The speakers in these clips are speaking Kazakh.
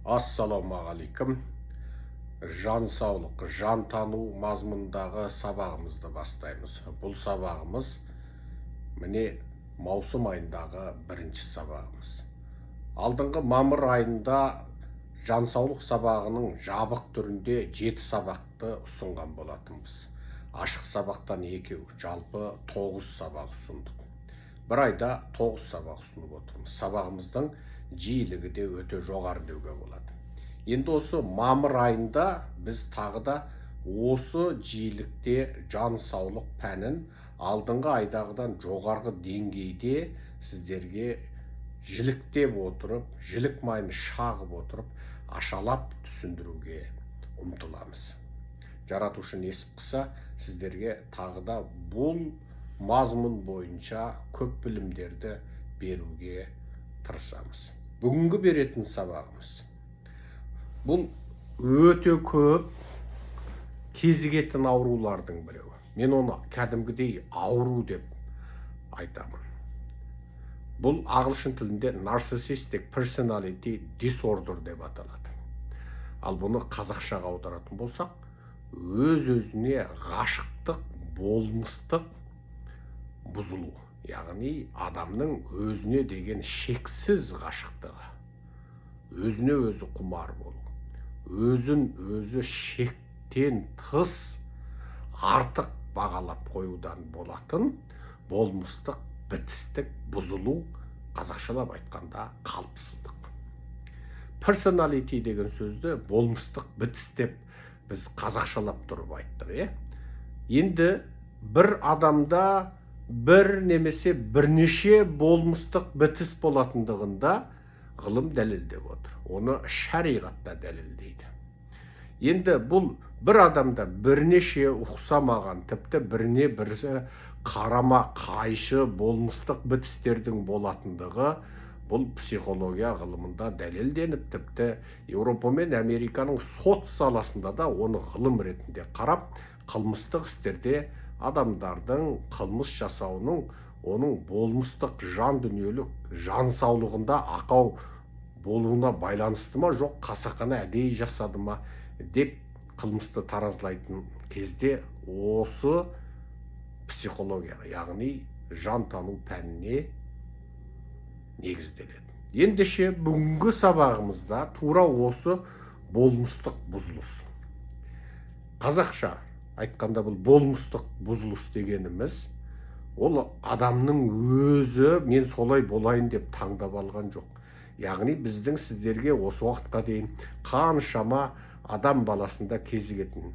Ассалаумағалейкум. Жан саулық, жан тану мазмұндағы сабағымызды бастаймыз. Бұл сабағымыз міне маусым айындағы бірінші сабағымыз. Алдыңғы мамыр айында жан саулық сабағының жабық түрінде 7 сабақты ұсынған болатынбыз. Ашық сабақтан 2, жалпы 9 сабақ ұсындық. Бір айда 9 сабақ ұсынып отырмыз. Сабағымыздың жиілігі де өте жоғары деуге болады. Енді осы мамыр айында біз тағы да осы жиілікте жан саулық пәнін алдыңғы айдағыдан жоғарғы деңгейде сіздерге жіліктеп отырып, жілік майын шағып отырып, ашалап түсіндіруге ұмтыламыз. Жаратушы несіп қылса, сіздерге тағы да бұл мазмұн бойынша көп білімдерді беруге тырысамыз. Бүгінгі беретін сабағымыз бұл өте көп кезігетін аурулардың біреуі. Мен оны кәдімгідей ауру деп айтамын. Бұл ағылшын тілінде narcissistic personality disorder деп аталады. Ал бұны қазақшаға аударатын болсақ, өз-өзіне ғашықтық, болмыстық бұзылу. Яғни адамның өзіне деген шексіз ғашықтығы, өзіне өзі құмар болу, өзін өзі шектен тыс артық бағалап қоюдан болатын болмыстық, бітістік бұзылу, қазақшалап айтқанда қалыпсыздық. Personality деген сөзді болмыстық, бітіс деп біз қазақшалап тұрып айттық. Енді бір адамда бір немесе бірнеше болмыстық бітіс болатындығында ғылым дәлелдеп отыр. Оны шариғатта дәлелдейді. Енді бұл бір адамда бірнеше ұқсамаған, тіпті біріне бірі қарама қайшы болмыстық бітістердің болатындығы бұл психология ғылымында дәлелденіп, тіпті Еуропа мен Американың сот саласында да оны ғылым ретінде қарап, қылмыстық істерде адамдардың қылмыс жасауының оның болмыстық жан дүниелік жан саулығында ақау болуына байланысты ма, жоқ қасақана әдейі жасады ма деп қылмысты таразылайтын кезде осы психологияға, яғни жан тану пәніне негізделеді. Ендеше бүгінгі сабағымызда тура осы болмыстық бұзылыс. Қазақша айтқанда бұл болмыстық бұзылыс дегеніміз, ол адамның өзі мен солай болайын деп таңдап алған жоқ. Яғни біздің сіздерге осы уақытқа дейін қаншама адам баласында кезігетін,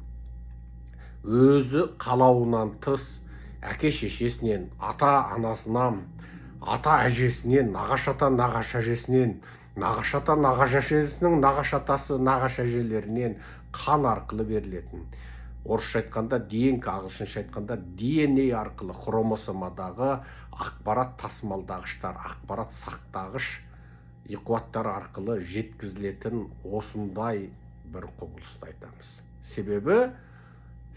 өзі қалауынан тыс әке шешесінен, ата анасынан, ата әжесінен, нағашы ата нағашы әжесінен, нағашы ата нағашы әжесінің нағашы атасы нағашы әжелерінен қан арқылы берілетін, орысша айтқанда ДНК, ағылшынша айтқанда DNA арқылы хромосомадағы ақпарат тасымалдағыштар, ақпарат сақтағыш қуаттар арқылы жеткізілетін осындай бір құбылысты айтамыз. Себебі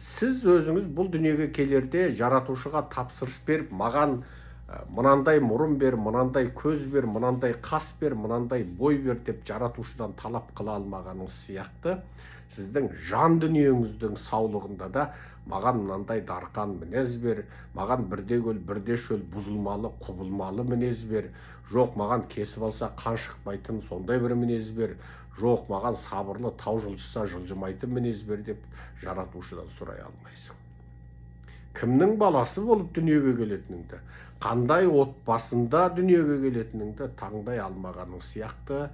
сіз өзіңіз бұл дүниеге келерде жаратушыға тапсырыс беріп, маған мынандай мұрын бер, мынандай көз бер, мынандай қас бер, мынандай бой бер деп жаратушыдан талап қыла алмағаныңыз сияқты, сіздің жан дүниеңіздің саулығында да маған мынандай дарқан мінез бер, маған бірде көл, бірде шөл, бұзылмалы, құбылмалы мінез бер, жоқ маған кесіп алса қан шықпайтын сондай бір мінез бер, жоқ маған сабырлы, тау жылжыса жылжымайтын мінез бер деп жаратушыдан сұрай алмайсың. Кімнің баласы болып дүниеге келетініңді, қандай отбасында дүниеге келетініңді таңдай алмағаның сияқты,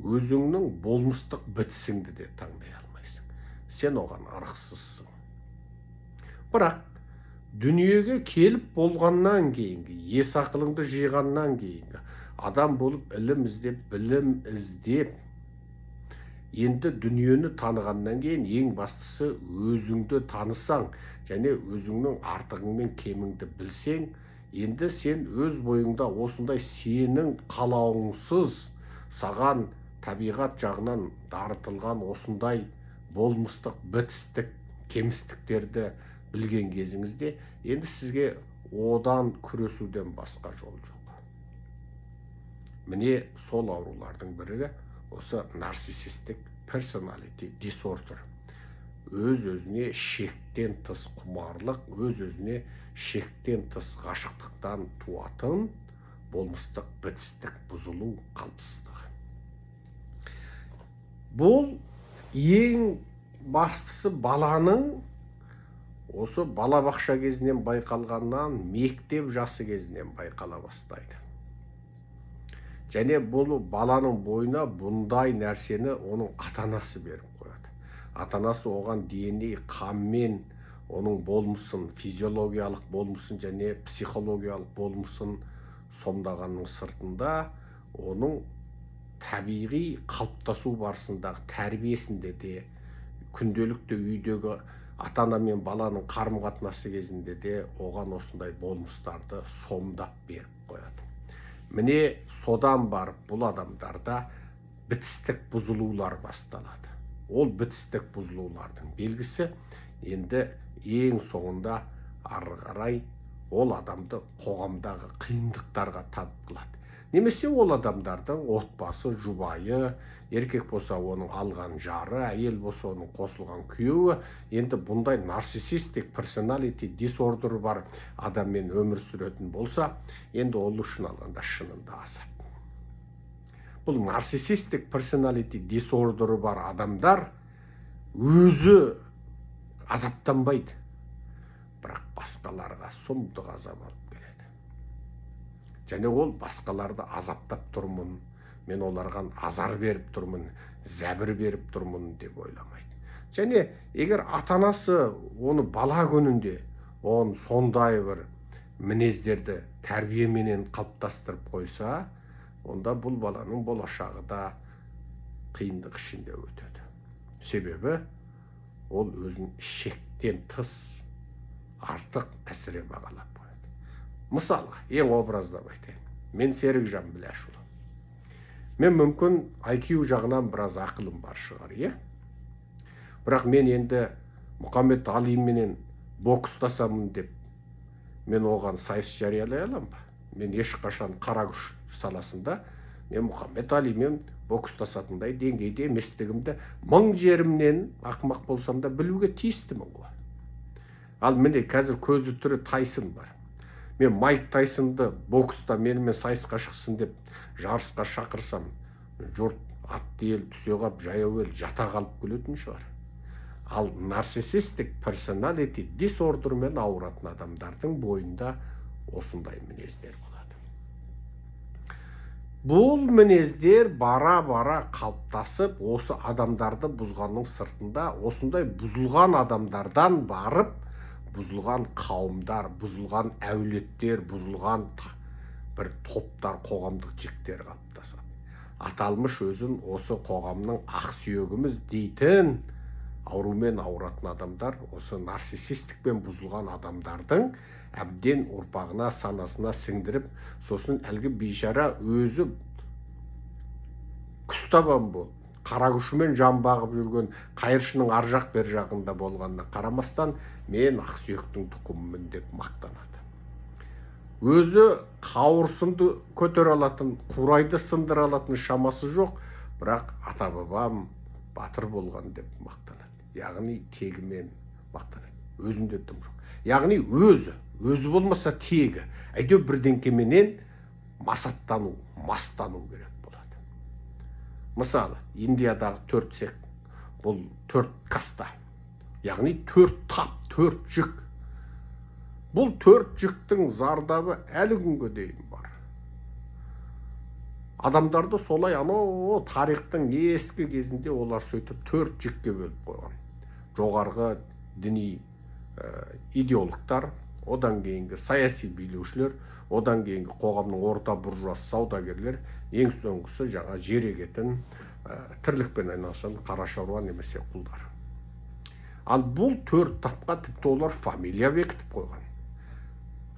өзіңнің болмыстық бітісіңді де таңдай алмайсың. Сен оған ырықсызсың. Бірақ дүниеге келіп болғаннан кейінгі, ес ақылыңды жиғаннан кейінгі, адам болып ілім іздеп, білім іздеп, енді дүниені танығаннан кейін ең бастысы өзіңді танысаң, және өзіңнің артығың мен кеміңді білсең, енді сен өз бойыңда осындай сенің қалауыңсыз саған табиғат жағынан дарытылған осындай болмыстық, бітістік, кемістіктерді білген кезіңізде, енді сізге одан күресуден басқа жол жоқ. Міне сол аурулардың бірі осы нарциссистік personality disorder. Өз-өзіне шектен тыс құмарлық, өз-өзіне шектен тыс ғашықтықтан туатын болмыстық бітістік бұзылу қалыпсыздығы. Бұл ең бастысы баланың осы балабақша кезінен байқалғаннан мектеп жасы кезінен байқала бастайды. Және бұл баланың бойына бұндай нәрсені оның ата-анасы беріп қояды. Ата-анасы оған DNA қанмен оның болмысын, физиологиялық болмысын және психологиялық болмысын сомдағанның сыртында оның табиғи қалыптасу барысындағы тәрбиесінде де, күнделікті үйдегі ата-ана мен баланың қарым-қатынасы кезінде де оған осындай болмыстарды сомдап беріп қояды. Міне содан барып бұл адамдарда бітістік бұзылулар басталады. Ол бітістік бұзылулардың белгісі енді ең соңында ары қарай ол адамды қоғамдағы қиындықтарға тап қылады. Немесе ол адамдардың отбасы, жұбайы, еркек болса оның алған жары, әйел болса оның қосылған күйеуі, енді бұндай нарциссистік personality disorder бар адаммен өмір сүретін болса, енді ол үшін алғанда шынында азап. Бұл нарциссистік personality disorder бар адамдар өзі азаптанбайды, бірақ басқаларға сұмдық азап алып келеді. Және ол басқаларды азаптап тұрмын, мен оларға азар беріп тұрмын, зәбір беріп тұрмын деп ойламайды. Және егер ата-анасы оны бала күнінде оған сондай бір мінездерді тәрбиеменен қалыптастырып қойса, онда бұл баланың болашағы да қиындық ішінде өтеді. Себебі ол өзін шектен тыс артық әсіре бағалап қояды. Мысалға, ең образдап айтайын. Мен Серікжан Біләшұлы. Мен мүмкін IQ жағынан біраз ақылым бар шығар, е? Бірақ мен енді Мұхаммед Алименен бокстасамын деп, мен оған сайыс жариялай аламын ба? Мен ешқашан қара күш саласында мен Мұхаммед Алимен бокстасатындай деңгейде еместігімді 1000 жерімнен ақымақ болсам да білуге тиістімін ғой. Ал міне қазір көзі түрі Тайсон бар. Мен Майк Тайсонды бокста менімен сайысқа шықсын деп жарысқа шақырсам, жұрт атты ел түсе қалып, жаяу ел жата қалып келетін шығар. Ал нарциссистік personality disorderмен ауыратын адамдардың бойында осындай мінездер болады. Бұл мінездер бара-бара қалыптасып, осы адамдарды бұзғанның сыртында осындай бұзылған адамдардан барып, бұзылған қауымдар, бұзылған әулеттер, бұзылған бір топтар, қоғамдық жіктер қалыптасады. Аталмыш өзін осы қоғамның ақсүйегіміз дейтін аурумен ауыратын адамдар, осы нарциссистікпен бұзылған адамдардың әбден ұрпағына, санасына сіңдіріп, сосын әлгі бейшара өзі күстабан болып, қара күшімен жан бағып жүрген қайыршының ар жақ бер жағында болғанына қарамастан, мен ақсүйектің тұқымымын деп мақтанады. Өзі қауырсынды көтер алатын, қурайды сындыра алатын шамасы жоқ, бірақ ата-бабам батыр болған деп мақтанады. Яғни тегімен мақтанады. Өзінде тым жоқ. Яғни өзі болмаса тегі, әйтеу бірдеңкеменен масаттану, мастану керек болады. Мысалы, Индиядағы 4 сек, бұл 4 каста, яғни 4 тап, 4 жүк. Бұл 4 жүктің зардабы әлі күнге дейін бар. Адамдарды солай тарихтың ескі кезінде олар сөйтіп 4 жүкке бөліп қойған. Жоғарғы діни идеологтар, одан кейінгі саяси билеушілер, одан кейінгі қоғамның орта буржуаз саудагерлер, ең соңғысы жаңа жер егетін, тірлікпен айналысатын қара шаруа немесе құлдар. Ал бұл 4 тапқа тіпті олар фамилия бекітіп қойған.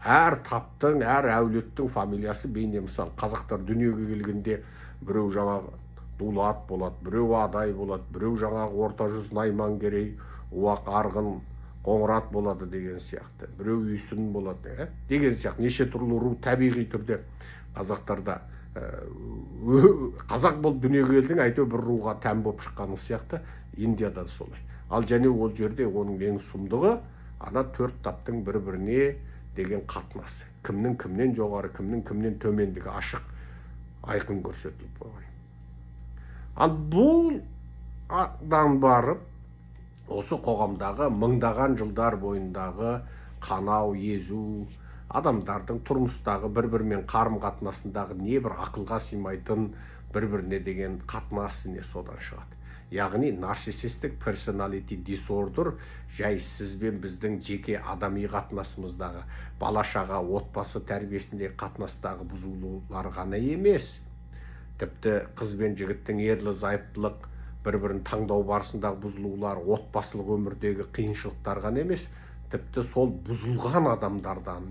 Әр таптың, әр әулеттің фамилиясы бейне, мысалы, қазақтар дүниеге келгенде біреу жаңағы Дулат болады, біреу Адай болады, біреу жаңағы орта жүз Найман Керей, Уақ Арғын, Қоңырат болады деген сияқты, біреу Үйсін болады деген сияқты, неше түрлі ру табиғи түрде қазақтарда қазақ болып дүниеге келдің, әйтеуір бір руға тән болып шыққаны сияқты. Индияда да солай. Ал және ол жерде оның ең сұмдығы ана 4 таптың бір-біріне деген қатынасы. Кімнің кімнен жоғары, кімнің кімнен төмендігі ашық, айқын көрсетіліп қойған. Ал бұл адам барып, осы қоғамдағы мыңдаған жылдар бойындағы қанау, езу, адамдардың тұрмыстағы бір-бірімен қарым-қатынасындағы небір ақылға сыймайтын бір-біріне деген қатынасы не содан шығады. Яғни нарциссистік персоналити дисордер жай сізбен біздің жеке адами қатынасымыздағы бала-шаға, отбасы тәрбиесіндегі қатынастағы бұзылулар ғана емес. Тіпті қыз бен жігіттің ерлі-зайыптылық, бір-бірін таңдау барысындағы бұзылулар, отбасылық өмірдегі қиыншылықтар ғана емес, тіпті сол бұзылған адамдардан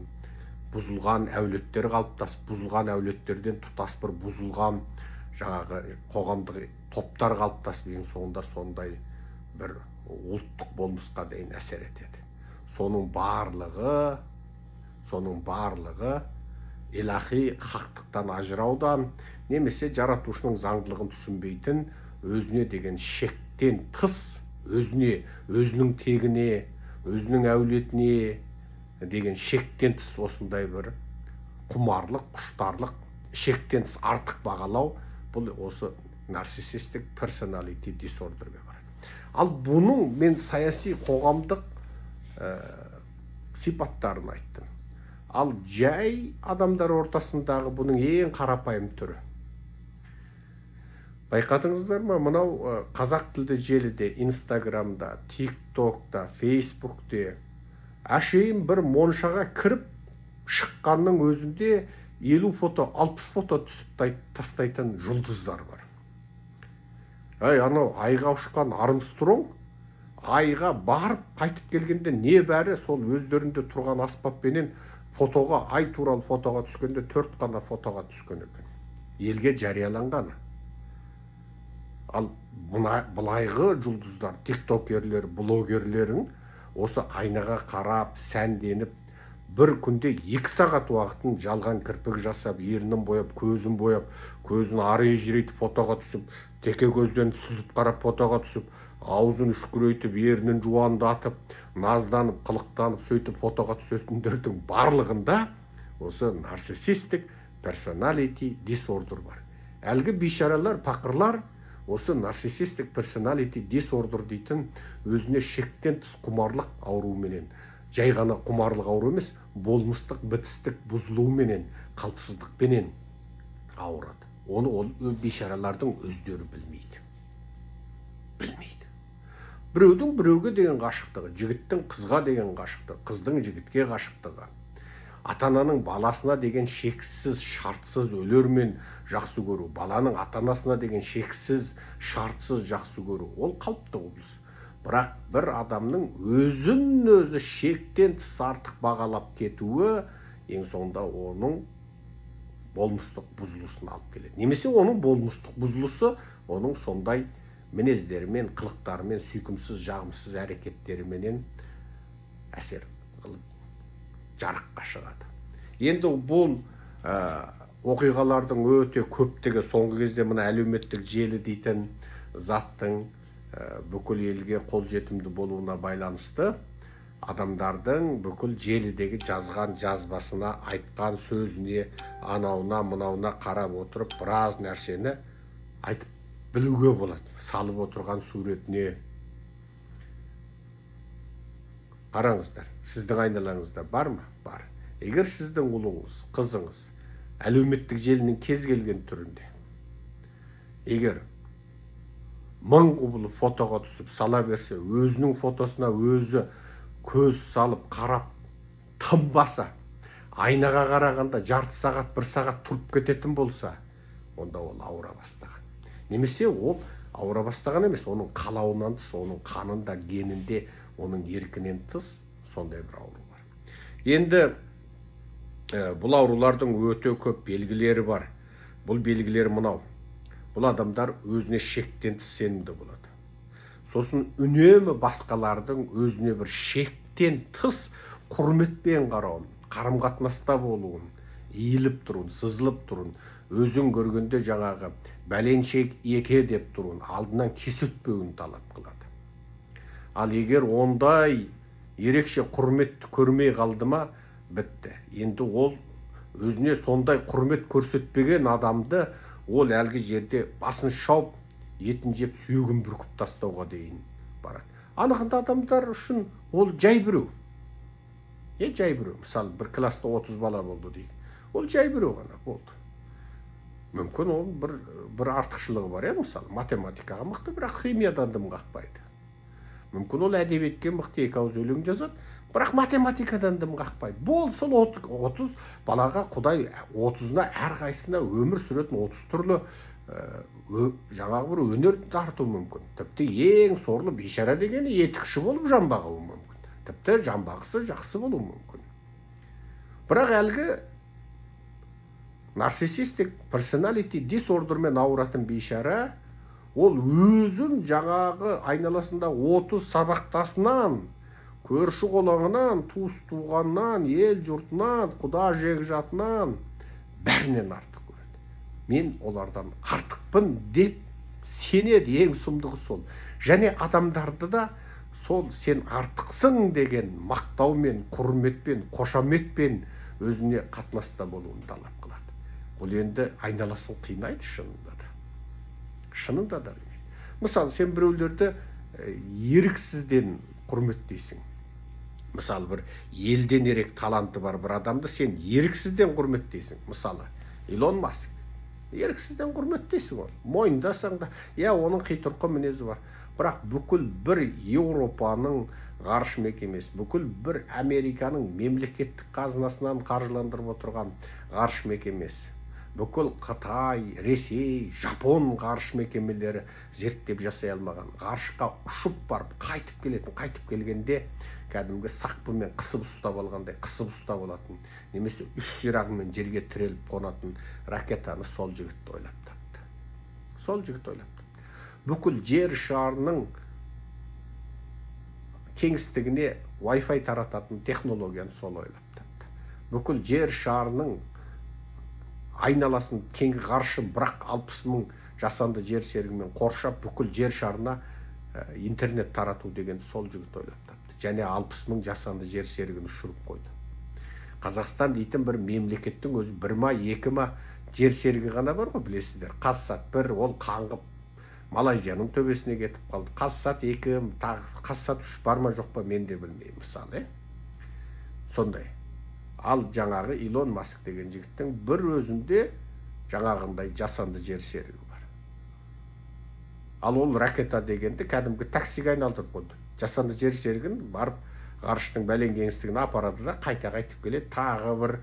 бұзылған әулеттер қалыптасып, бұзылған әулеттерден тұтас бір бұзылған жаңағы қоғамдық топтар қалыптасып, ең соңында сондай бір ұлттық болмысқа дейін әсер етеді. Соның барлығы илахи хақтықтан ажыраудан, немесе жаратушының заңдылығын түсінбейтін, өзіне деген шектен тыс, өзінің тегіне, өзінің әулетіне деген шектен тыс осындай бір құмарлық, құштарлық, шектен тыс артық бағалау, бұл осы нарциссистік персоналити дисордерге барады. Ал бұның мен саяси қоғамдық сипаттарын айттым. Ал жай адамдар ортасындағы бұның ең қарапайым түрі. Байқадыңыздар ма, мынау қазақ тілді желіде, Инстаграмда, ТикТокта, Фейсбукте әшейін бір моншаға кіріп шыққанның өзінде 50 фото, 60 фото түсіп тастайтын жұлдыздар бар. Анау айға ұшқан Армстронг айға барып қайтып келгенде небәрі сол өздерінде тұрған аспаппенен фотоға, ай туралы фотоға түскенде 4 қана фотоға түскен екен. Елге жарияланғаны. Ал бұлайғы жұлдыздар, тиктокерлер, блогерлерің осы айнаға қарап, сәнденіп, бір күнде 2 сағат уақытын жалған кірпік жасап, ернін бояп, көзін бояп, көзін ары ежірейтіп фотоға түсіп, теке көзден сүзіп қарап фотоға түсіп, аузын үшкірейтіп, ернін жуандатып, назданып, қылықтанып, сөйтіп фотоға түсетіндердің барлығында осы нарциссистік персоналити дисордер бар. Әлгі бейшаралар, пақырлар осы нарциссистік персоналити дисордер дейтін өзіне шектен тыс құмарлық ауруыменен, жай ғана құмарлық ауру емес, болмыстық, бітістік бұзылуыменен, қалыпсыздықпенен ауырады. Оны ол бейшаралардың өздері білмейді. Біреудің біреуге деген ғашықтығы, жігіттің қызға деген ғашықтығы, қыздың жігітке ғашықтығы, ата-ананың баласына деген шексіз, шартсыз өлермен жақсы көру, баланың ата-анасына деген шексіз, шартсыз жақсы көру, ол қалыпты құбылыс. Бірақ бір адамның өзін-өзі шектен тыс артық бағалап кетуі ең соңында оның болмыстық бұзылысына алып келеді. Немесе оның болмыстық бұзылысы оның сондай мінездерімен, қылықтарымен, сүйкімсіз, жағымсыз әрекеттеріменен әсер қылып жарыққа шығады. Енді бұл оқиғалардың өте көптігі соңғы кезде мына әлеуметтік желі дейтін заттың бүкіл елге қолжетімді болуына байланысты адамдардың бүкіл желідегі жазған жазбасына, айтқан сөзіне, анауына, мынауына қарап отырып, біраз нәрсені айтып білуге болады. Салып отырған суретіне. Қараңыздар, сіздің айналаңызда бар ма? Бар. Егер сіздің ұлыңыз, қызыңыз әлеуметтік желінің кез келген түрінде, егер 1000 құбылып фотоға түсіп сала берсе, өзінің фотосына өзі көз салып қарап тынбаса, айнаға қарағанда жарты сағат, 1 сағат тұрып кететін болса, онда ол ауыра бастаған. Немесе ол ауыра бастаған емес, оның қалауынан тыс, оның қанында, генінде, оның еркінен тыс сондай бір ауру бар. Енді бұл аурулардың өте көп белгілері бар. Бұл белгілері мынау. Бұл адамдар өзіне шектен тыс сенімді болады. Сосын үнемі басқалардың өзіне бір шектен тыс құрметпен қарауын, қарым-қатынаста болуын, иіліп тұруын, сызылып тұруын, өзің көргенде жаңағы бәленшек еке деп тұруын, алдынан кесетпеуін талап қылады. Ал егер ондай ерекше құрметті көрмей қалды ма, бітті. Енді ол өзіне сондай құрмет көрсетпеген адамды ол әлгі жерде басын шауып, етін жеп, сүйегін бүркіп тастауға дейін барады. Анығында адамдар үшін ол жай біреу. Жай біреу. Мысалы, бір класста 30 бала болды дейік. Ол жай біреу ғана болды. Мүмкін ол бір артықшылығы бар, мысалы, математикаға мықты, бірақ химиядан дым қақпайды. Мүмкін ол әдебиетке мықты 2 ауыз өлең жазады, бірақ математикадан дым қақпайды. Бол сол 30 балаға Құдай 30-на әрқайсысына өмір сүретін 30 түрлі жаңағы бір өнер тарту мүмкін. Тіпті ең сорлы бейшара дегені етікші болып жамбағуы мүмкін. Тіпті жамбағысы жақсы болуы мүмкін. Бірақ әлгі нарциссистік personality disorderмен ауыратын бейшара, ол өзін жаңағы айналасында 30 сабақтасынан, көрші қолаңынан, туыс туғаннан, ел жұртынан, құда жекжатынан бәрінен артық көреді. Мен олардан артықпын деп сенеді, ең сұмдығы сол. Және адамдарды да сол сен артықсың деген мақтаумен, құрметпен, қошаметпен өзіне қатынаста болуын талап қылады. Бұл енді айналасын қинайды шынында да. Шынында да. Мысалы, сен біреулерді еріксізден құрметтейсің. Мысалы, бір елден ерек таланты бар бір адамды сен еріксізден құрметтейсің. Мысалы, Илон Маск. Еріксізден құрметтейсің ол. Мойындасаң да, оның қитұрқы мінезі бар. Бірақ бүкіл бір Еуропаның ғарыш мекемесі, бүкіл бір Американың мемлекеттік қазынасынан қаржыландырып отырған ғарыш мекемесі, бүкіл Қытай, Ресей, Жапон ғарыш мекемелері зерттеп жасай алмаған, ғарышқа ұшып барып қайтып келгенде кәдімгі сақпымен қысып ұстап алғандай қысып ұстап алатын, немесе 3 сирағымен жерге тіреліп қонатын ракетаны сол жігіт ойлап тапты. Сол жігіт ойлап тапты. Бүкіл жер шарының кеңістігіне Wi-Fi тарататын технологияны сол ойлап тапты. Бүкіл жер шарының айналасын кең ғарышын бірақ 60 000 жасанды жер серігімен қоршап, бүкіл жер шарына интернет тарату деген сол жігіт ойлап тапты. Және 60 000 жасанды жер серігін ұшырып қойды. Қазақстан дейтін бір мемлекеттің өзі 1 ма 2 ма жер серігі ғана бар ғой, білесіздер. Қазсат 1 ол қаңғып Малайзияның төбесіне кетіп қалды. Қазсат 2, Қазсат 3 бар ма жоқ па мен де білмеймін, мысалы. Сондай. Ал жаңағы Илон Маск деген жігіттің бір өзінде жаңағындай жасанды жер серігі бар. Ал ол ракета дегенді кәдімгі таксиге айналдырып қойды. Жасанды жер серігін барып ғарыштың бәлен кеңістігіне апарады да қайтып келеді. Тағы бір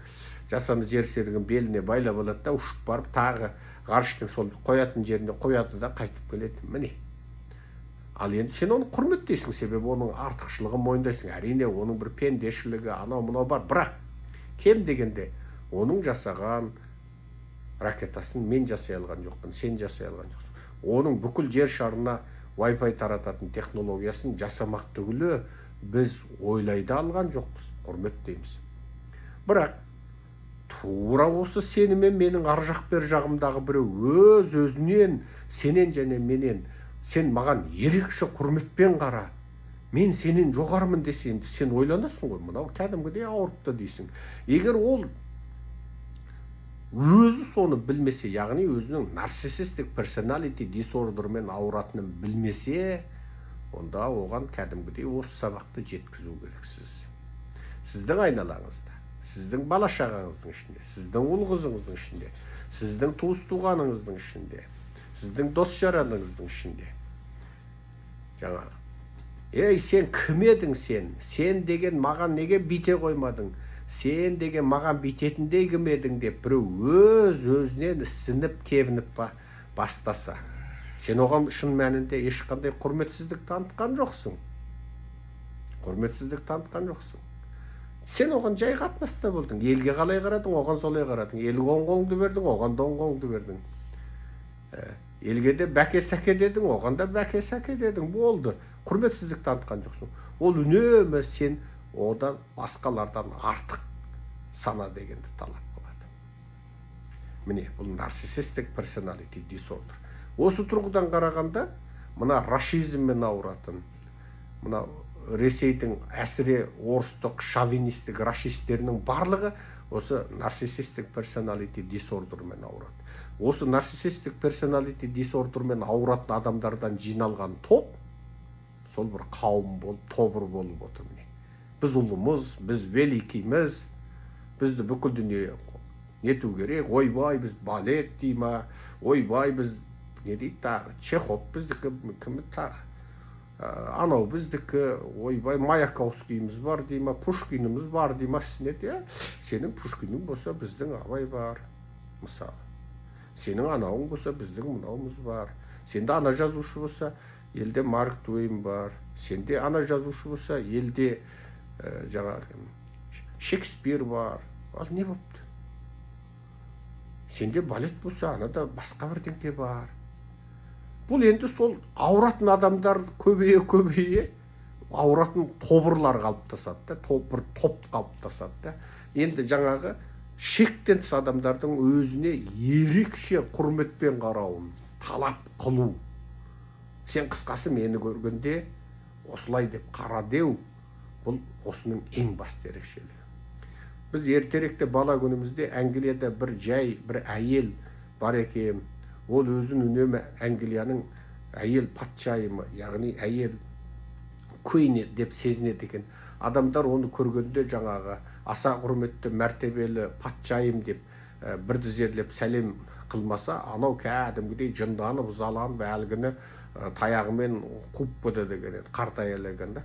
жасанды жер серігін беліне байлап алады да ұшып барып тағы ғарыштың сол қоятын жеріне қояды да қайтып келеді. Міне. Ал енді сен оны құрметтейсің, себебі оның артықшылығын мойындайсың. Әрине оның бір пендешілігі анау-мынау бар, бірақ кем дегенде оның жасаған ракетасын мен жасай алған жоқпын, сен жасай алған жоқсың. Оның бүкіл жер шарына Wi-Fi тарататын технологиясын жасамақ түгілі біз ойлайды алған жоқпыз, құрметтейміз. Бірақ тура осы сені мен менің ар жақ бер жағымдағы біреу өз-өзінен сенен және менен сен маған ерекше құрметпен қара, мен сенен жоғармын десе, енді сен ойланасың ғой, мынау кәдімгідей ауырыпты дейсің. Егер ол өзі соны білмесе, яғни өзінің нарциссистік personality disorderмен ауыратынын білмесе, онда оған кәдімгідей осы сабақты жеткізу керексіз. Сіздің айналаңызда, сіздің бала шағаңыздың ішінде, сіздің ұл қызыңыздың ішінде, сіздің туыс туғаныңыздың ішінде, сіздің дос жараныңыздың ішінде. Жаңағы, сен кім едің сен? Сен деген маған неге бите қоймадың? Сен деген маған битетіндей кім едің деп біреу өз-өзінен ісініп, кебініп бастаса, сен оған шын мәнінде ешқандай құрметсіздік танытқан жоқсың. Құрметсіздік танытқан жоқсың. Сен оған жай қатынаста болдың. Елге қалай қарадың, оған солай қарадың. Елге оң қолыңды бердің, оған да оң қолыңды бердің. Елге де бәке-сәке дедің, оған да бәке-сәке дедің. Болды. Құрметсіздік танытқан жоқсың. Ол үнемі сен одан басқалардан артық сана дегенді талап қылады. міне бұл нарциссистік персоналити дисордер. Осы тұрғыдан қарағанда мына рашизммен ауыратын, мына Ресейдің әсіре орыстық, шовинистік, рашистерінің барлығы осы нарциссистік персоналити дисордермен ауырады. Осы нарциссистік персоналити дисордермен ауыратын адамдардан жиналған топ, сол бір қауым болып, тобыр болып отыр міне. Біз ұлымыз, біз великийміз, бізді бүкіл дүние нету керек, ойбай біз балет дей ма, ойбай біз не дейді тағы, Чехов біздікі, кімі тағы, анау біздікі, ойбай Маяковскийіміз бар дей ма, Пушкиніміз бар дей ма, сенің Пушкиның болса біздің Абай бар, мысалы. Сенің анауың болса біздің мынауымыз бар. Сенде ана жазушы болса елде Марк Твейн бар. Сенде ана жазушы болса елде жаңағы Шекспир бар. Ал не болыпты? Сенде балет болса анада басқа бірдеңке бар. Бұл енді сол ауыратын адамдар көбейе ауыратын тобырлар қалыптасады, бір топ қалыптасады. Енді жаңағы шектен тыс адамдардың өзіне ерекше құрметпен қарауын талап қылу. Сен қысқасы мені көргенде осылай деп қара деу, бұл осының ең басты ерекшелігі. Біз ертеректе бала күнімізде Англияда бір әйел бар екен. Ол өзін үнемі Англияның әйел патшайымы, яғни әйел queen деп сезінеді екен. Адамдар оны көргенде жаңағы аса құрметті мәртебелі патшайым деп бір тізерлеп сәлем қылмаса, анау кәдімгідей жынданып, ызаланып, әлгіні таяғымен қуып кетеді деген, қартая келгенде.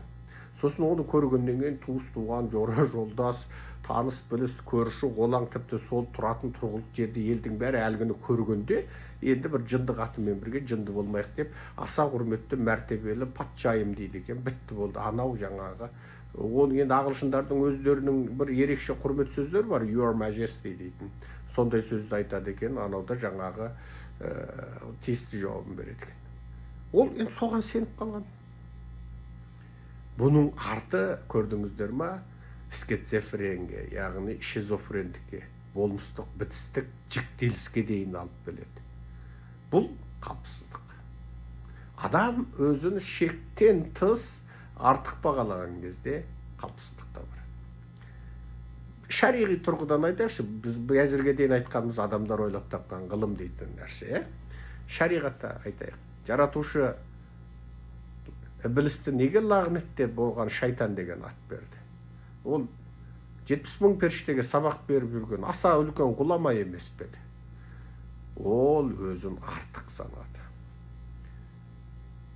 Сосын оны көргеннен кейін туыс туған, жора жолдас, таныс біліс, көрші, қолаң, тіпті сол тұратын тұрғылықты жерде елдің бәрі әлгіні көргенде, енді бір жынды қатымен бірге жынды болмайық деп, аса құрметті мәртебелі патшайым дейді екен, бітті болды. Анау жаңағы оны енді ағылшындардың өздерінің бір ерекше құрмет сөздері бар, Your Majesty дейтін. Сондай сөзді айтады екен, анауда жаңағы тиісті жауабын береді екен. Ол енді соған сеніп қалған. Бұның арты көрдіңіздер ма? Скизофренге, яғни шизофрендікке, болмыстық, бітістік, жіктеліске дейін алып келеді. Бұл қалыпсыздық. Адам өзін шектен тыс артық бағалаған кезде қалыпсыздықта бар. Шариғи тұрғыдан айтайықшы, біз әзірге дейін айтқанымыз адамдар ойлап тапқан ғылым дейтін нәрсе. Шариғатта айтайық, жаратушы Іблісті неге лағнет деп болған шайтан деген ат берді. Ол 70 мың періштеге сабақ беріп жүрген аса үлкен ғұлама емес пе еді. Ол өзін артық санады.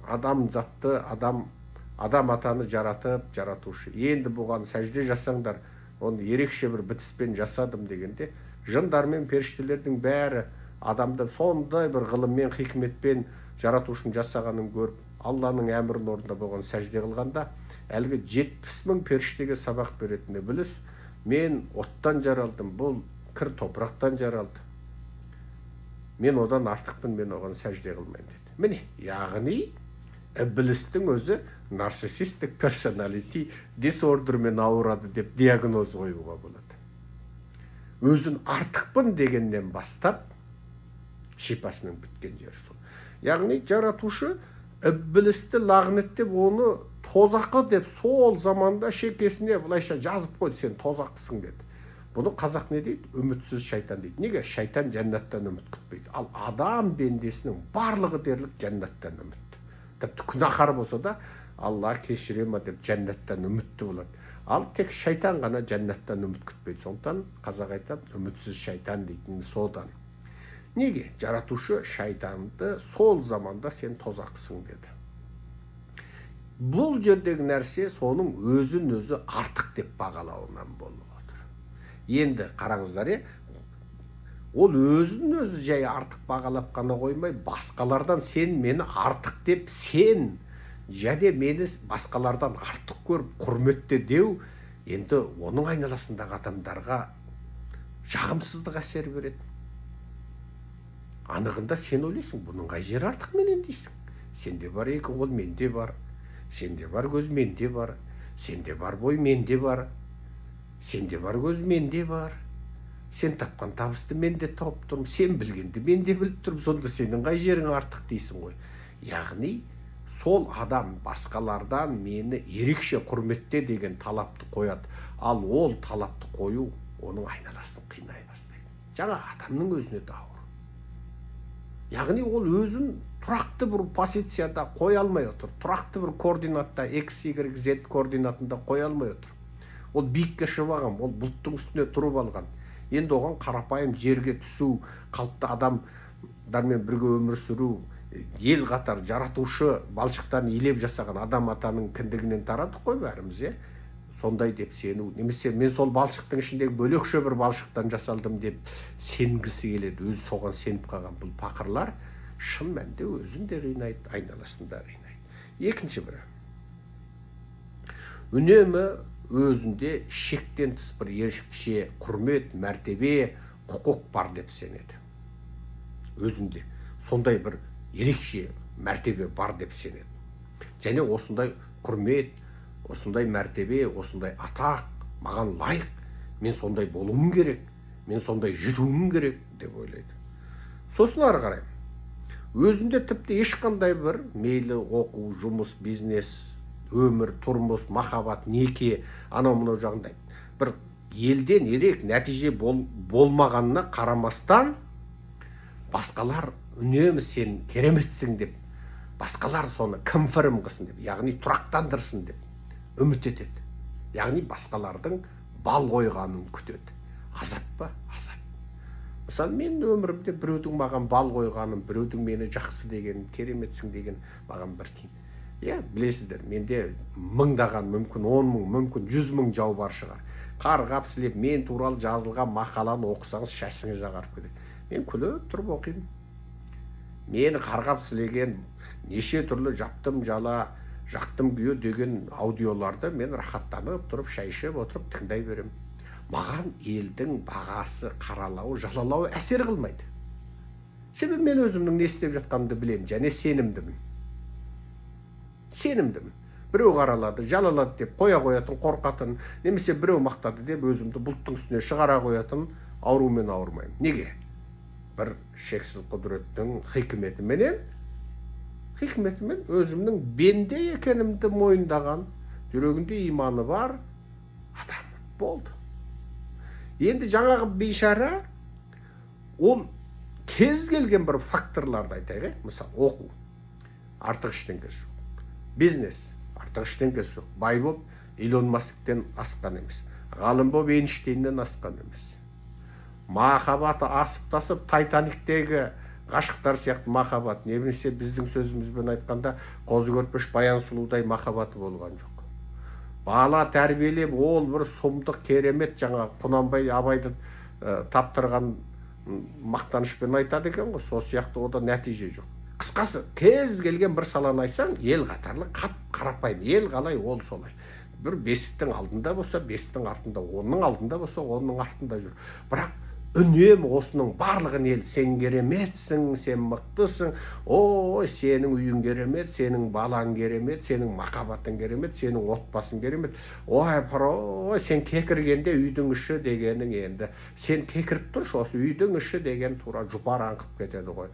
Адам затты, адам атаны жаратып, жаратушы. Енді бұған сәжде жасаңдар, оны ерекше бір бітіспен жасадым дегенде, жындар мен періштелердің бәрі адамды сондай бір ғылыммен, хикметпен жаратушын жасағанын көріп, Алланың әмірін орында болған сәжде қылғанда, әлгі 70 мың періштеге сабақ беретін Ібліс, мен оттан жаралдым, бұл кір топырақтан жаралды. Мен одан артықпын, мен оған сәжде қылмайын деді. Міне, яғни Іблістің өзі нарциссистік персоналити дисордермен ауырады деп диагноз қоюға болады. Өзін артықпын дегеннен бастап шипасының біткен жері сол. Яғни жаратушы Іблісті лағнеттеп, оны тозақы деп сол заманда шекесіне былайша жазып қойды, сен тозақсың деді. Бұны қазақ не дейді? Үмітсіз шайтан дейді. Неге? Шайтан жәннаттан үміт күтпейді. Ал адам бендесінің барлығы дерлік жәннаттан үмітті. Тіпті күнәһар болса да, Алла кешіре ма деп жәннаттан үмітті болады. Ал тек шайтан ғана жәннаттан үміт күтпейді. Сондықтан қазақ айтады, үмітсіз шайтан дейтін содан. Неге? Жаратушы шайтанды сол заманда сен тозақсың деді. Бұл жердегі нәрсе соның өзін өзі артық деп бағалауынан болып отыр. Енді қараңыздар, ол өзін өзі жай артық бағалап қана қоймай, басқалардан сен мені артық деп, сен және мені басқалардан артық көріп құрметте деу, енді оның айналасындағы адамдарға жағымсыздық әсер береді. Анығында сен ойлайсың, бұның қай жері артық менен дейсің. Сенде бар екі қол, менде бар. Сенде бар көз, менде бар. Сенде бар бой, менде бар. Сенде бар көз, менде бар. Сен тапқан табысты мен де тауып тұрмын, сен білгенді мен де біліп тұрмын, сонда сенің қай жерің артық дейсің ғой. Яғни сол адам басқалардан мені ерекше құрметте деген талапты қояды. Ал ол талапты қою оның айналасын қинай бастайды. Жаңа адамның өзіне де ауыр. Яғни ол өзін тұрақты бір позицияда қоя алмай отыр. Тұрақты бір координатта X, Y, Z координатында қоя алмай отыр. Ол биікке шығып алған, ол бұлттың үстіне тұрып алған. Енді оған қарапайым жерге түсу, қалыпты адамдармен бірге өмір сүру, ел қатар жаратушы балшықтарын илеп жасаған адам атаның кіндігінен тарадық қой бәріміз, сондай деп сену, немесе мен сол балшықтың ішіндегі бөлекше бір балшықтан жасалдым деп сенгісі келеді. Өзі соған сеніп қалған бұл пақырлар шын мәнінде өзін де қинайды, айналасын да қинайды. Екінші бірі, үнемі өзінде шектен тыс бір ерекше құрмет, мәртебе, құқық бар деп сенеді. Өзінде сондай бір ерекше мәртебе бар деп сенеді. Және осындай құрмет, осындай мәртебе, осындай атақ маған лайық, мен сондай болуым керек, мен сондай жетуім керек деп ойлайды. Сосын ары қарай өзінде тіпті ешқандай бір мейлі оқу, жұмыс, бизнес, өмір, тұрмыс, махаббат, неке, анау мынау жағында бір елден ерек нәтиже болмағанына қарамастан басқалар үнемі сен кереметсің деп, басқалар соны конфирм қылсын деп, яғни тұрақтандырсын деп үміт етеді. Яғни басқалардың бал қойғанын күтеді. Азап па? Азап. Мысалы, мен өмірімде біреудің маған бал қойғанын, біреудің мені жақсы деген, кереметсің деген маған бір тиын. Білесіздер, менде мыңдаған, мүмкін 10 мың, мүмкін 100 мың жау бар шығар. Қарғап сілеп, мен туралы жазылған мақаланы оқысаңыз шашыңыз ағарып кетеді. Мен күліп тұрып оқимын. Мені қарғап сілеген неше түрлі жаптым жала, жақтым күйе деген аудиоларды мен рахаттанып тұрып, шай ішіп отырып тыңдай беремін. Маған елдің бағасы, қаралауы, жалалауы әсер қылмайды. Себебі мен өзімнің не істеп жатқанымды білемін, және сенімдімін. Сенімдімін. Біреу қаралады, жалалады деп қоя қоятын, қорқатын, немесе біреу мақтады деп өзімді бұлттың үстіне шығара қоятын аурумен ауырмаймын. Неге? Бір шексіз құдіреттің хикметімен өзімнің бенде екенімді мойындаған, жүрегінде иманы бар адам болды. Енді жаңағы бейшара ол кез келген бір факторларды айтайық, мысалы оқу, артық ештеңкесі жоқ. Бизнес, артық ештеңкесі жоқ. Бай болып Илон Масктен асқан емес. Ғалым болып Эйнштейннен асқан емес. Махаббаты асып тасып Титаниктегі ғашықтар сияқты махаббат, немесе біздің сөзімізбен айтқанда қозы көрпеш баян сұлудай махаббаты болған жоқ. Бала тәрбиелеп, ол бір сұмдық керемет, жаңа Құнанбай Абайды таптырған мақтанышпен айтады екен ғой, сол сияқты ода нәтиже жоқ. Қысқасы, кез келген бір саланы айтсаң, ел қатарлы қарапайым, ел қалай, ол солай. Бір бесіктің алдында болса, бесіктің артында, оның алдында болса, оның артында жүр. Бірақ үнемі осының барлығын ел, сен кереметсің, сен мықтысың, ой, сенің үйің керемет, сенің балаң керемет, сенің махаббатың керемет, сенің отбасың керемет, ой, сен кекіргенде үйдің іші дегенің енді, сен кекіріп тұршы, осы үйдің іші деген тура жұпар аңқып кетеді ғой.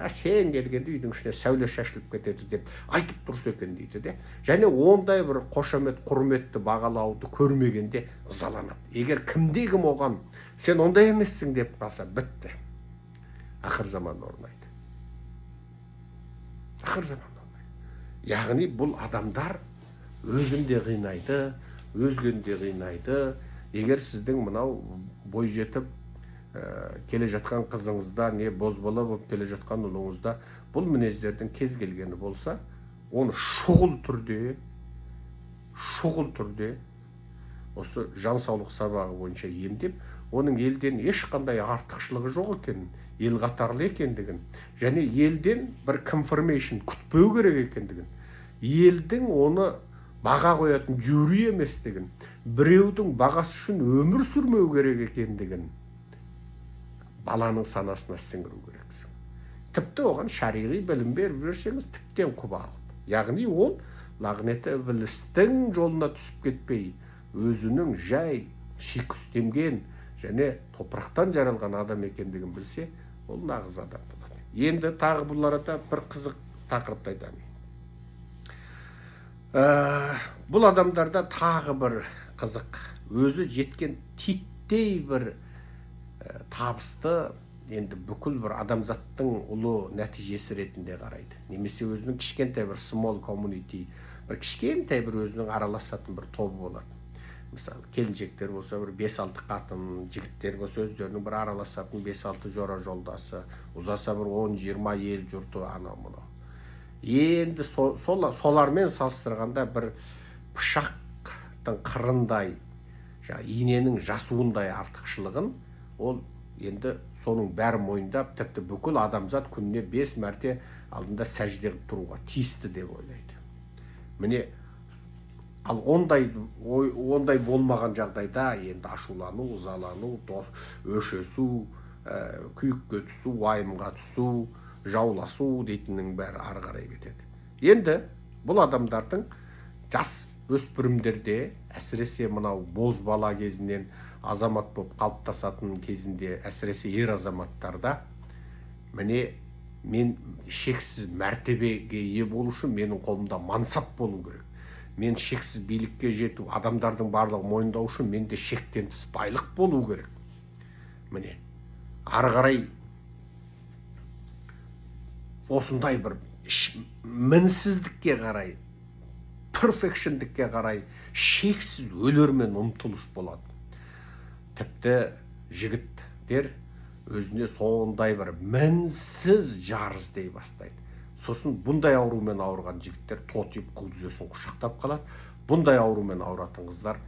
Сен келгенде үйдің ішіне сәуле шашылып кетеді деп айтып тұрсы екен дейді де. Және ондай бір қошамет, құрметті бағалауды көрмегенде ызаланады. Егер кімде кім оған сен ондай емессің деп қалса, бітті. Ақыр заман орнайды. Ақыр заман орнайды. Яғни бұл адамдар өзін де қинайды, өзгені де қинайды. Егер сіздің мынау бой жетіп келе жатқан қызыңызда, не бозбала болып келе жатқан ұлыңызда бұл мінездердің кез келгені болса, оны шұғыл түрде осы жан саулық сабағы бойынша емдеп, оның елден ешқандай артықшылығы жоқ екенін, ел қатарлы екендігін, және елден бір confirmation күтпеу керек екендігін, елдің оны баға қоятын жюри еместігін, біреудің бағасы үшін өмір сүрмеу керек екендігін баланың санасына сіңіру керексің. Тіпті оған шариғи білім берсеңіз, тіптен құба. Яғни ол лағнеті іблістің жолына түсіп кетпей, өзінің жай шикүстемген, және топырақтан жаралған адам екендігін білсе, ол нағыз адам болады. Енді тағы бұл арада бір қызық тақырыпты айтамын. Бұл адамдарда тағы бір қызық, өзі жеткен титтей бір табысты енді бүкіл бір адамзаттың ұлы нәтижесі ретінде қарайды. Немесе өзінің кішкентай бір small community, бір кішкентай бір өзінің араласатын бір тобы болады. Мысалы, келіншектер болса бір 5-6 қатын, жігіттер болса өздерінің бір араласатын 5-6 жора жолдасы, ұзаса бір 10-20 ел жұрты анау мынау. Енді солармен салыстырғанда бір пышақтың қырындай, иненің жасуындай артықшылығын ол енді соның бәрі мойындап, тіпті бүкіл адамзат күніне 5 мәрте алдында сәжде қылып тұруға тиісті деп ойлайды. Міне, ал ондай болмаған жағдайда енді ашулану, ызалану, өшесу, күйікке түсу, уайымға түсу, жауласу дейтіннің бәрі ары қарай кетеді. Енді бұл адамдардың жас өспірімдерде, әсіресе мынау бозбала кезінен азамат болып қалыптасатын кезінде, әсіресе ер азаматтарда, міне мен шексіз мәртебеге ие болу үшін менің қолымда мансап болу керек. Мен шексіз билікке жету, адамдардың барлығы мойындау үшін менде шектен тыс байлық болу керек. Міне, ары қарай осындай бір мінсіздікке қарай, перфекшндікке қарай шексіз өлермен ұмтылыс болады. Тіпті жігіттер өзіне сондай бір мінсіз жарыз дей бастайды. Сосын бұндай аурумен ауырған жігіттер тотиып қыл дүзесін құшақтап қалады. Бұндай аурумен ауыратын қыздар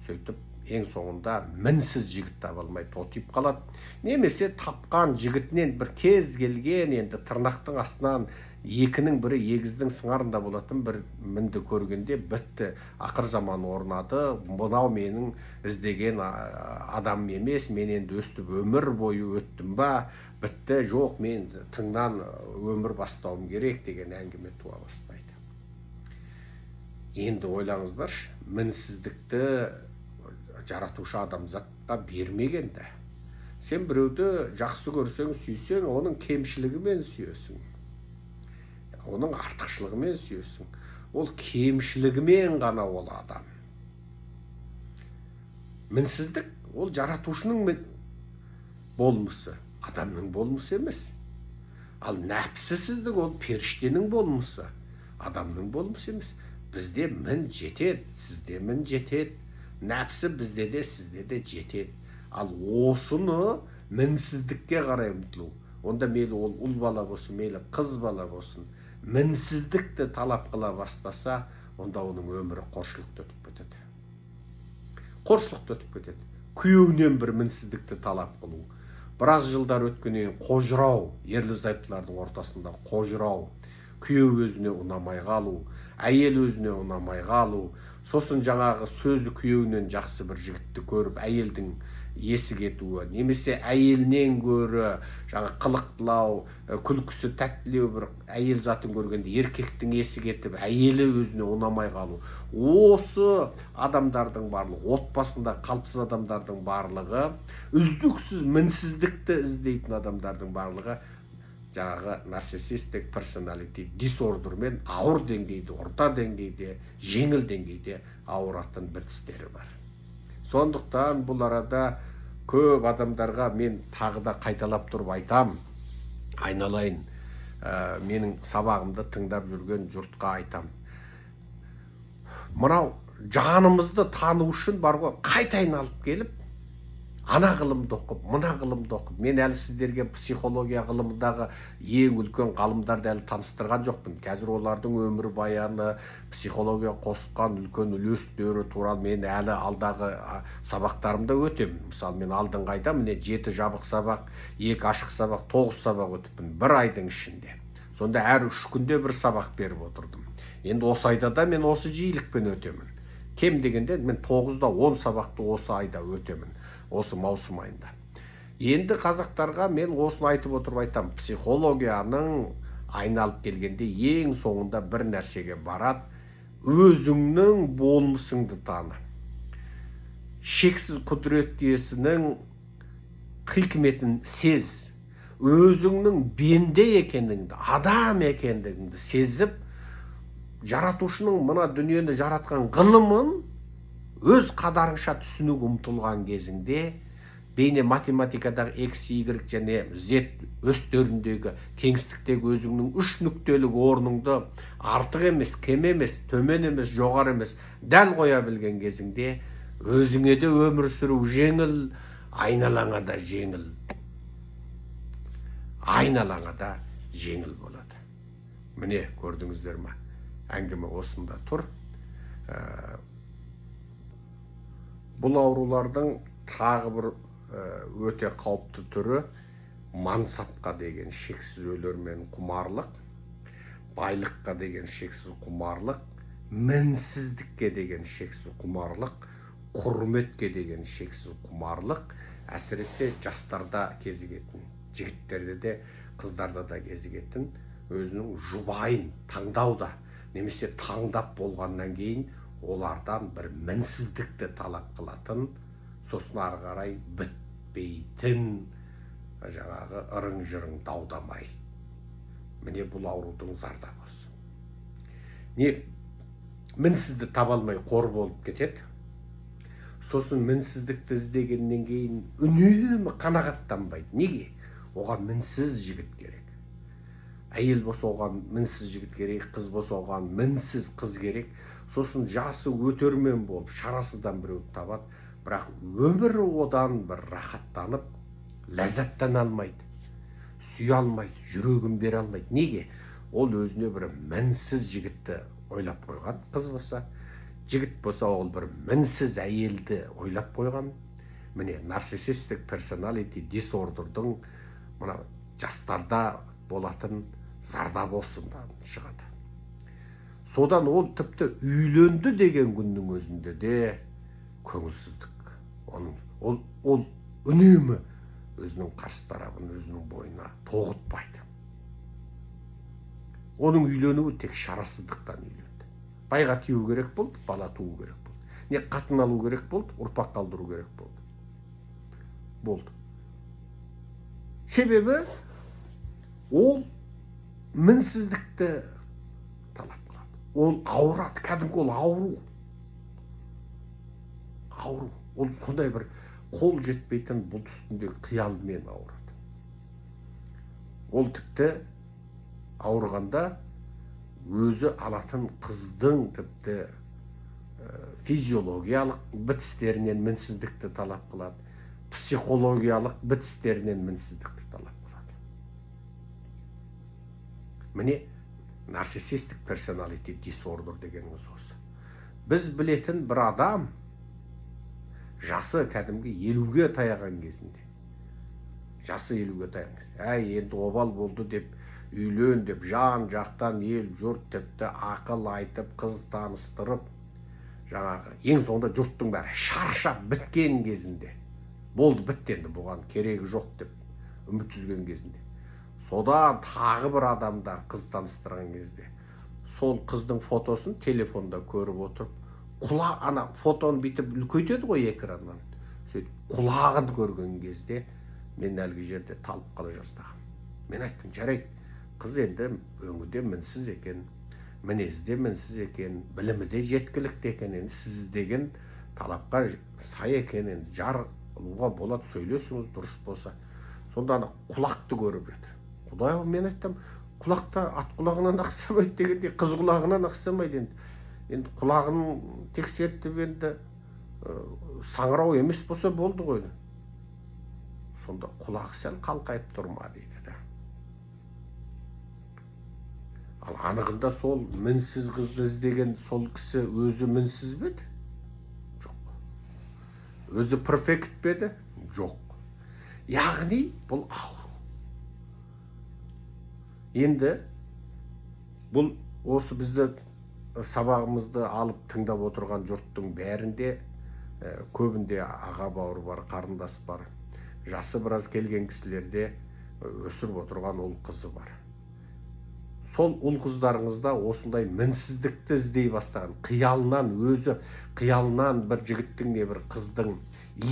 сөйтіп ең соңында мінсіз жігіт таба алмай тотиып қалады. Немесе тапқан жігітінен бір кез келген енді тырнақтың астынан екінің бірі егіздің сыңарында болатын бір мінді көргенде бітті, ақыр заман орнады, мынау менің іздеген адам емес, мен енді өстіп өмір бойы өттім ба, бітті, жоқ, мен тыңнан өмір бастауым керек деген әңгіме туа бастайды. Енді ойлаңыздаршы, мінсіздікті жаратушы адамзатқа бермегенді. Сен біреуді жақсы көрсең, сүйсең, оның кемшілігімен сүйесің. Оның артықшылығымен сүйесің. Ол кемшілігімен ғана ол адам. Мінсіздік ол жаратушының болмысы, адамның болмысы емес. Ал нәпсісіздік ол періштенің болмысы, адамның болмысы емес. Бізде мін жетеді, сізде мін жетеді. Нәпсі бізде де, сізде де жетеді. Ал осыны мінсіздікке қарай ұмтылу. Онда мейлі ол ұл бала болсын, мейлі қыз бала болсын, мінсіздікті талап қыла бастаса, онда оның өмірі қоршылықты өтіп кетеді. Қоршылықты өтіп кетеді. Күйеуінен бір мінсіздікті талап қылу. Біраз жылдар өткеннен қожырау, ерлі зайыптылардың ортасында қожырау, күйеу өзіне ұнамай қалу, әйел өзіне ұнамай қалу, сосын жаңағы сөзі күйеуінен жақсы бір жігітті көріп, әйелдің есі кетуі, немесе әйелінен гөрі жаңа қылықтылау, күлкісі тәттілеу бір әйел затын көргенде еркектің есі кетіп, әйелі өзіне ұнамай қалу. Осы адамдардың барлығы, отбасында қалыпсыз адамдардың барлығы, үздіксіз мінсіздікті іздейтін адамдардың барлығы жаңағы нарциссистік персоналити дисордермен ауыр деңгейде, орта деңгейде, жеңіл деңгейде ауыратын бітістері бар. Сондықтан бұл арада көп адамдарға мен тағы да қайталап тұрып айтам, айналайын, менің сабағымды тыңдап жүрген жұртқа айтам. Мынау жанымызды тану үшін бар ғой, қайта айналып келіп, ана ғылымды оқып, мына ғылымды оқып, мен әлі сіздерге психология ғылымындағы ең үлкен ғалымдарды әлі таныстырған жоқпын. Қазір олардың өмір баяны, психология қосқан үлкен үлестері туралы мен әлі алдағы сабақтарымда өтемін. Мысалы, мен алдыңғы айда міне 7 жабық сабақ, 2 ашық сабақ, 9 сабақ өтіппін бір айдың ішінде. Сонда әр 3 күнде бір сабақ беріп отырдым. Енді осы айда да мен осы жиілікпен өтемін. Кем дегенде мен 9-да 10 сабақты осы айда өтемін. Осы маусым айында. Енді қазақтарға мен осыны айтып отырып айтам, психологияның айналып келгенде ең соңында бір нәрсеге барады, өзіңнің болмысыңды таны. Шексіз құдірет иесінің хикметін сез, өзіңнің бенде екендігіңді, адам екендігіңді сезіп, жаратушының мына дүниені жаратқан ғылымын өз қадарыңша түсінуге ұмтылған кезіңде, бейне математикадағы x, y және z өстеріндегі кеңістіктегі өзіңнің үш нүктелік орныңды артық емес, кем емес, төмен емес, жоғары емес дәл қоя білген кезіңде, өзіңе де өмір сүру жеңіл, айналаңа да жеңіл. Айналаңа да жеңіл болады. Міне, көрдіңіздер ма? Әңгіме осында тұр. Бұл аурулардың тағы бір өте қауіпті түрі мансапқа деген шексіз өлермен құмарлық, байлыққа деген шексіз құмарлық, мінсіздікке деген шексіз құмарлық, құрметке деген шексіз құмарлық, әсіресе жастарда кезігетін, жігіттерде де, қыздарда да кезігетін өзінің жұбайын таңдауда, немесе таңдап болғаннан кейін олардан бір мінсіздікті талап қылатын, сосын ары қарай бітпейтін жаңағы ырың-жырың даудамай. Міне бұл аурудың зардабы осы. Не мінсізді таба алмай қор болып кетеді. Сосын мінсіздікті іздегеннен кейін үнемі қанағаттанбайды. Неге? Оған мінсіз жігіт керек. Әйел болса оған мінсіз жігіт керек, қыз болса оған мінсіз қыз керек. Сосын жасы өтермен болып, шарасыздан біреу табады, бірақ өмірі одан бір рахаттанып, ләззаттана алмайды, сүйе алмайды, жүрегін бере алмайды. Неге? Ол өзіне бір мінсіз жігітті ойлап қойған. Қыз болса, жігіт болса, ол бір мінсіз әйелді ойлап қойған. Міне, нарциссистік персоналити дисордердің мына жастарда болатын зардабы осыдан шығады. Содан ол тіпті үйленді деген күннің өзінде де көңілсіздік. Ол үнемі өзінің қарсы тарапын өзінің бойына тоғытпайды. Оның үйленуі тек шарасыздықтан үйленді. Байға тию керек болды, бала туу керек болды. Не қатын алу керек болды, ұрпақ қалдыру керек болды. Себебі ол мінсіздікті талап қылады. Ол ауырады, кәдімгі ол ауру. Ол сондай бір қол жетпейтін бұлт үстіндегі қиялмен ауырады. Ол тіпті ауырғанда өзі алатын қыздың тіпті физиологиялық бітістерінен мінсіздікті талап қылады, психологиялық бітістерінен мінсіздікті талап қылады. Міне, нарциссистік персоналити дисордер дегеніміз осы. Біз білетін бір адам жасы кәдімгі 50-ге таяған кезінде, енді обал болды деп, үйлен деп, жан жақтан ел жұрт тіпті ақыл айтып, қыз таныстырып, жаңағы ең соңында жұрттың бәрі шаршап біткен кезінде, болды бітті енді, бұған керегі жоқ деп үміт үзген кезінде, содан тағы бір адамдар қыз таныстырған кезде, сол қыздың фотосын телефонда көріп отырып, ана фотоны бүйтіп үлкейтеді ғой экраннан. Сөйтіп, құлағын көрген кезде мен әлгі жерде талып қала жаздағым. Мен айттым, жарайды, қыз енді өңіде мінсіз екен, мінезде мінсіз екен, біліміде жеткілікті екен, енді сіз деген талапқа сай екен, енді жар ұлуға болады, сөйлесіңіз дұрыс болса. Сонда ана құлақты көріп жатыр. Құдай, мен айттым, құлақта ат құлағынан ақсамайды дегенде, қыз құлағынан ақсамайды енді. Енді құлағын тексертіп енді саңырау емес болса болды ғой. Сонда құлағы сәл қалқайып тұрма дейді да. Ал анығында сол мінсіз қызды іздеген сол кісі өзі мінсіз беді? Жоқ. Өзі перфект беді? Жоқ. Яғни бұл ауру. Енді бұл осы бізді сабағымызды алып тыңдап отырған жұрттың бәрінде көбінде аға бауыр бар, қарындас бар. Жасы біраз келген кісілерде өсіріп отырған ұл қызы бар. Сол ұл қыздарыңызда осындай мінсіздікті іздей бастаған, қиялынан бір жігіттің не бір қыздың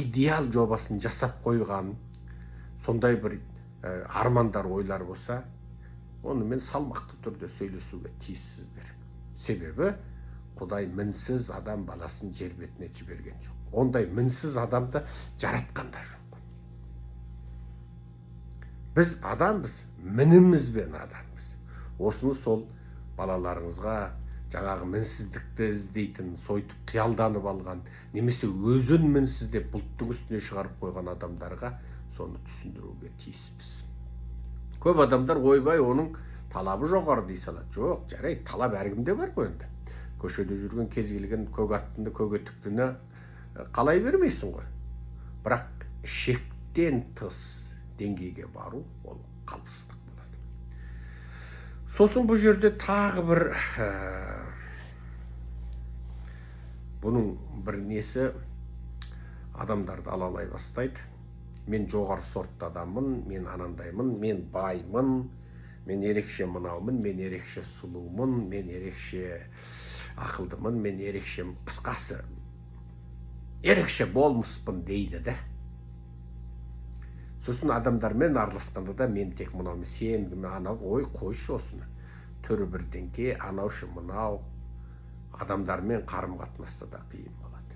идеал жобасын жасап қойған, сондай бір армандар, ойлар болса, онымен салмақты түрде сөйлесуге тиіссіздер. Себебі Құдай мінсіз адам баласын жер бетіне жіберген жоқ. Ондай мінсіз адамды жаратқан да жоқ. Біз адамбыз, мінімізбен адамбыз. Осыны сол балаларыңызға жаңағы мінсіздікті іздейтін, сойтып қиялданып алған, немесе өзін мінсіз деп бұлттың үстіне шығарып қойған адамдарға соны түсіндіруге тиіспіз. Көп адамдар ойбай оның талабы жоғары дей салады. Жоқ, жарайды, талап әркімде бар ғой енді. Көшеде жүрген кез келген көк аттыны, көк етіктіні қалай бермейсің ғой. Бірақ шектен тыс деңгейге бару ол қалыпсыздық болады. Сосын бұл жерде тағы бір бұның бір несі адамдарды алалай бастайды. Мен жоғары сортты адаммын, мен анандаймын, мен баймын, мен ерекше мынаумын, мен ерекше сұлумын, мен ерекше ақылдымын, мен ерекше, қысқасы ерекше болмыспын дейді да. Сосын адамдармен араласқанда да мен тек мынау, сен анау, ой қойшы осыны. Түрі бірдеңке, анаушы мынау. Адамдармен қарым қатынаста да қиын болады.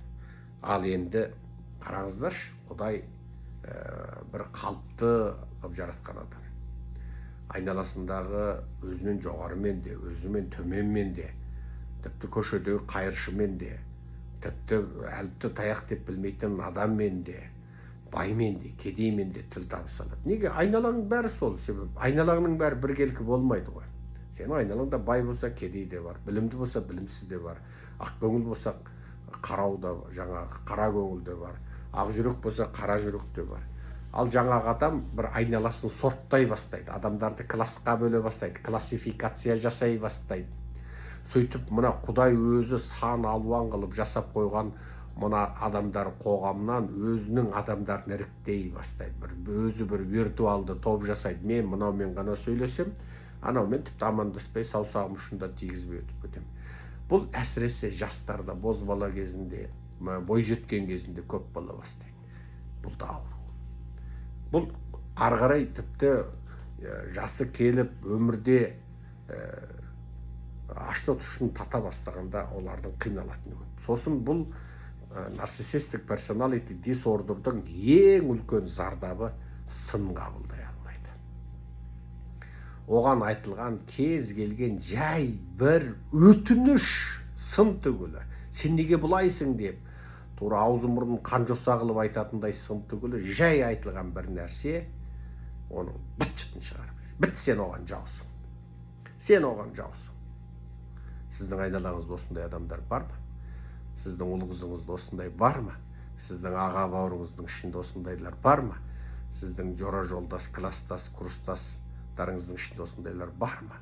Ал енді қараңыздаршы, Құдай бір қалыпты қылып жаратқан адам. Айналасындағы өзінен жоғарымен де, өзімен төменмен де, тіпті көшедегі қайыршымен де, тіпті әліпті таяқ деп білмейтін адаммен де, баймен де, кедеймен де тіл табыса алады. Неге? Айналаның бәрі сол. Себебі айналаңның бәрі біркелкі болмайды ғой. Сенің айналаңда бай болса, кедей де бар, білімді болса, білімсіз де бар, ақ көңіл болса, қарау да, жаңағы қара көңіл де бар, ақ жүрек болса, қара жүрек те бар. Ал жаңағы адам бір айналасын сорттай бастайды, адамдарды классқа бөле бастайды, классификация жасай бастайды. Сөйтіп мына Құдай өзі сан алуан қылып жасап қойған мына адамдар қоғамнан өзінің адамдарын іріктей бастайды. Өзі бір виртуалды топ жасайды. Мен мынаумен ғана сөйлесем, анаумен тіпті амандаспай саусағым ұшында тигізбей өтіп кетем. Бұл әсіресе жастарда, бозбала кезінде, бой жеткен кезінде көп бола бастайды. Бұл да ауру. Бұл ары қарай тіпті жасы келіп өмірде ашты тұшын тата бастағанда олардың қиналатыны көп. Сосын бұл нарциссистік персоналити дисордердің ең үлкен зардабы сын қабылдай алмайды. Оған айтылған кез келген жай бір өтініш сын түгілі. Сен неге бұлайсың деп, тура аузы мұрнын қан жоса қылып айтатындай сын түгілі жай айтылған бір нәрсе оның быт-шытын шығарып береді. Біт, сен оған жаусың. Сен оған жаусың. Сіздің айналаңызда осындай адамдар бар ма? Сіздің ұл қызыңызда осындай бар ма? Сіздің аға бауырыңыздың ішінде осындайлар бар ма? Сіздің жора жолдас, класстас, курстастарыңыздың ішінде осындайлар бар ма?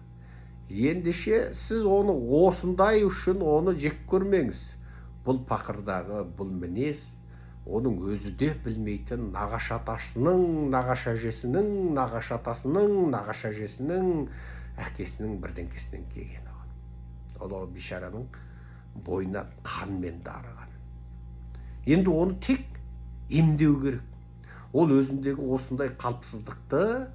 Ендеше сіз оны осындай үшін оны жек көрмеңіз. Бұл пақырдағы, бұл мінез, оның өзі де білмейтін нағашы атасының, нағашы әжесінің, нағашы атасының, нағашы әжесінің, әкесінің бірдеңкесінен келген оған. Ол бишараның бойына қанмен дарыған. Енді оны тек емдеу керек. Ол өзіндегі осындай қалыпсыздықты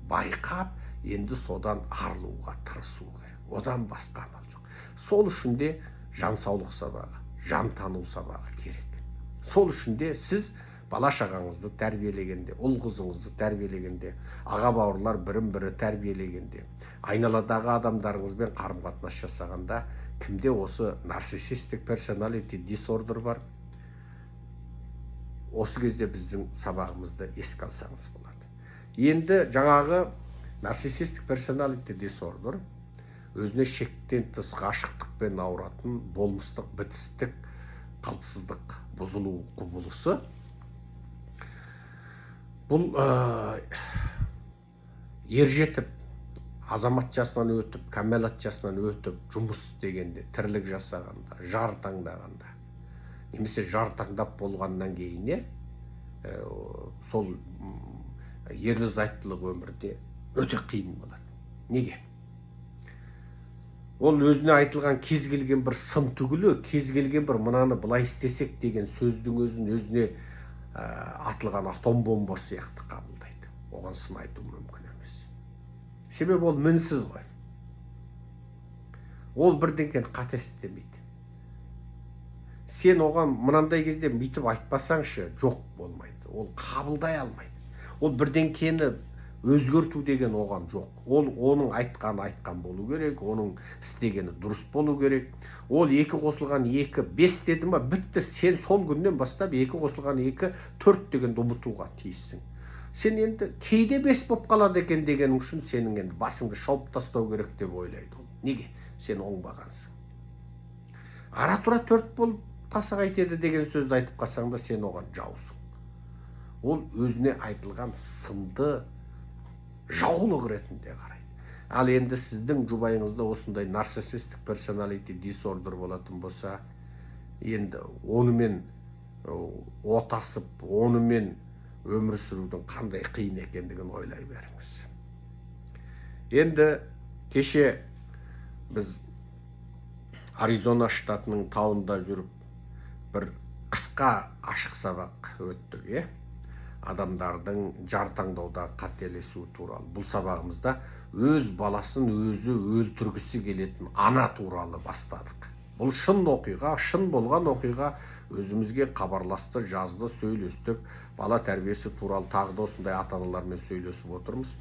байқап, енді содан арылуға тырысу керек. Одан басқа амал жоқ. Сол үшін де жан саулық сабағы, жан тану сабағы керек. Сол үшін де сіз бала шағаңызды тәрбиелегенде, ұл қызыңызды тәрбиелегенде, аға бауырлар бірін-бірі тәрбиелегенде, айналадағы адамдарыңызбен қарым-қатынас жасағанда, кімде осы нарциссистік персоналити дисордер бар? Осы кезде біздің сабағымызды еске алсаңыз болады. Енді жаңағы нарциссистік персоналити дисордер өзіне шектен тыс ғашықтықпен ауыратын болмыстық, бітістік, қалыпсыздық, бұзылу құбылысы. Бұл ержетіп, азамат жасынан өтіп, кәмелат жасынан өтіп, жұмыс дегенде, тірлік жасағанда, жар таңдағанда, немесе жар таңдап болғаннан кейін, сол ерлі зайыптылық өмірде өте қиын болады. Неге? Ол өзіне айтылған кез келген бір сын түгілі, кез келген бір мынаны былай істесек деген сөздің өзіне атылған атом бомбасы сияқты қабылдайды. оған сын айту мүмкін емес. Себебі ол мінсіз ғой. Ол бірдеңкені қате істемейді. Сен оған мынандай кезде бүйтіп айтпасаңшы, жоқ болмайды. Ол қабылдай алмайды. Ол бірдеңкені өзгерту деген оған жоқ. Ол оның айтқан болу керек, оның істегені дұрыс болу керек. Ол 2 қосылған 2 5 деді ма, бітті. Сен сол күннен бастап 2 қосылған 2 4 дегенді ұмытуға тиіссің. Сен енді кейде 5 болып қалады екен дегенің үшін сенің енді басыңды шауып тастау керек деп ойлайды ол. Неге? Сен оңбағансың. Ара тұра 4 болып қасақ айтеді деген сөзді айтып қалсаң да сен оған жаусың. Ол өзіне айтылған сынды жаулық ретінде қарайды. Ал енді сіздің жұбайыңызда осындай нарциссистік персоналити дисордер болатын болса, енді онымен отасып, онымен өмір сүрудің қандай қиын екендігін ойлай беріңіз. Енді кеше біз Аризона штатының тауында жүріп, бір қысқа ашық сабақ өттік, адамдардың жар таңдауда қателесуі туралы. Бұл сабағымызда өз баласын өзі өлтіргісі келетін ана туралы бастадық. Бұл шын оқиға, шын болған оқиға, өзімізге хабарласты, жазды, сөйлестік. Бала тәрбиесі туралы тағы да осындай ата-аналармен сөйлесіп отырмыз.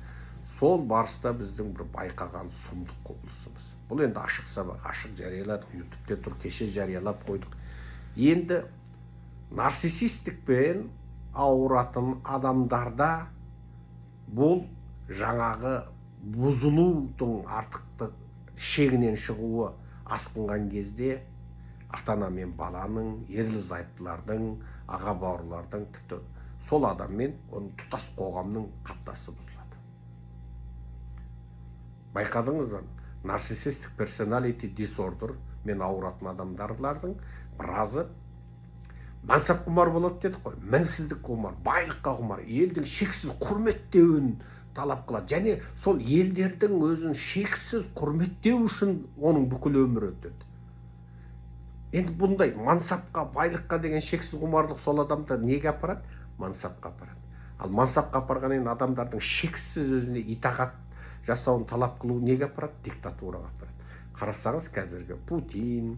Сол барыста біздің бір байқаған сұмдық құбылысымыз. Бұл енді ашық сабақ, ашық жарияладық, YouTube'те тұр, кеше жариялап қойдық. Енді нарциссистікпен ауыратын адамдарда бұл жаңағы бұзылудың артықтық шегінен шығуы асқынған кезде ата-ана мен баланың, ерлі-зайыптылардың, аға бауырлардың, тіпті сол адаммен оның тұтас қоғамның қатынасы бұзылады. Байқадыңыздар, нарциссистік персоналити дисордер мен ауыратын адамдардың біразы мансап құмар болады дедік қой, мінсіздік құмар, байлыққа құмар, елдің шексіз құрметтеуін талап қылады. Және сол елдердің өзін шексіз құрметтеу үшін оның бүкіл өмірі өтеді. Енді бұндай мансапқа, байлыққа деген шексіз құмарлық сол адамды неге апарады? Мансапқа апарады. Ал мансапқа апарған енді адамдардың шексіз өзіне итағат жасауын талап қылу неге апарады? Диктатураға апарады. Қарасаңыз, қазіргі Путин,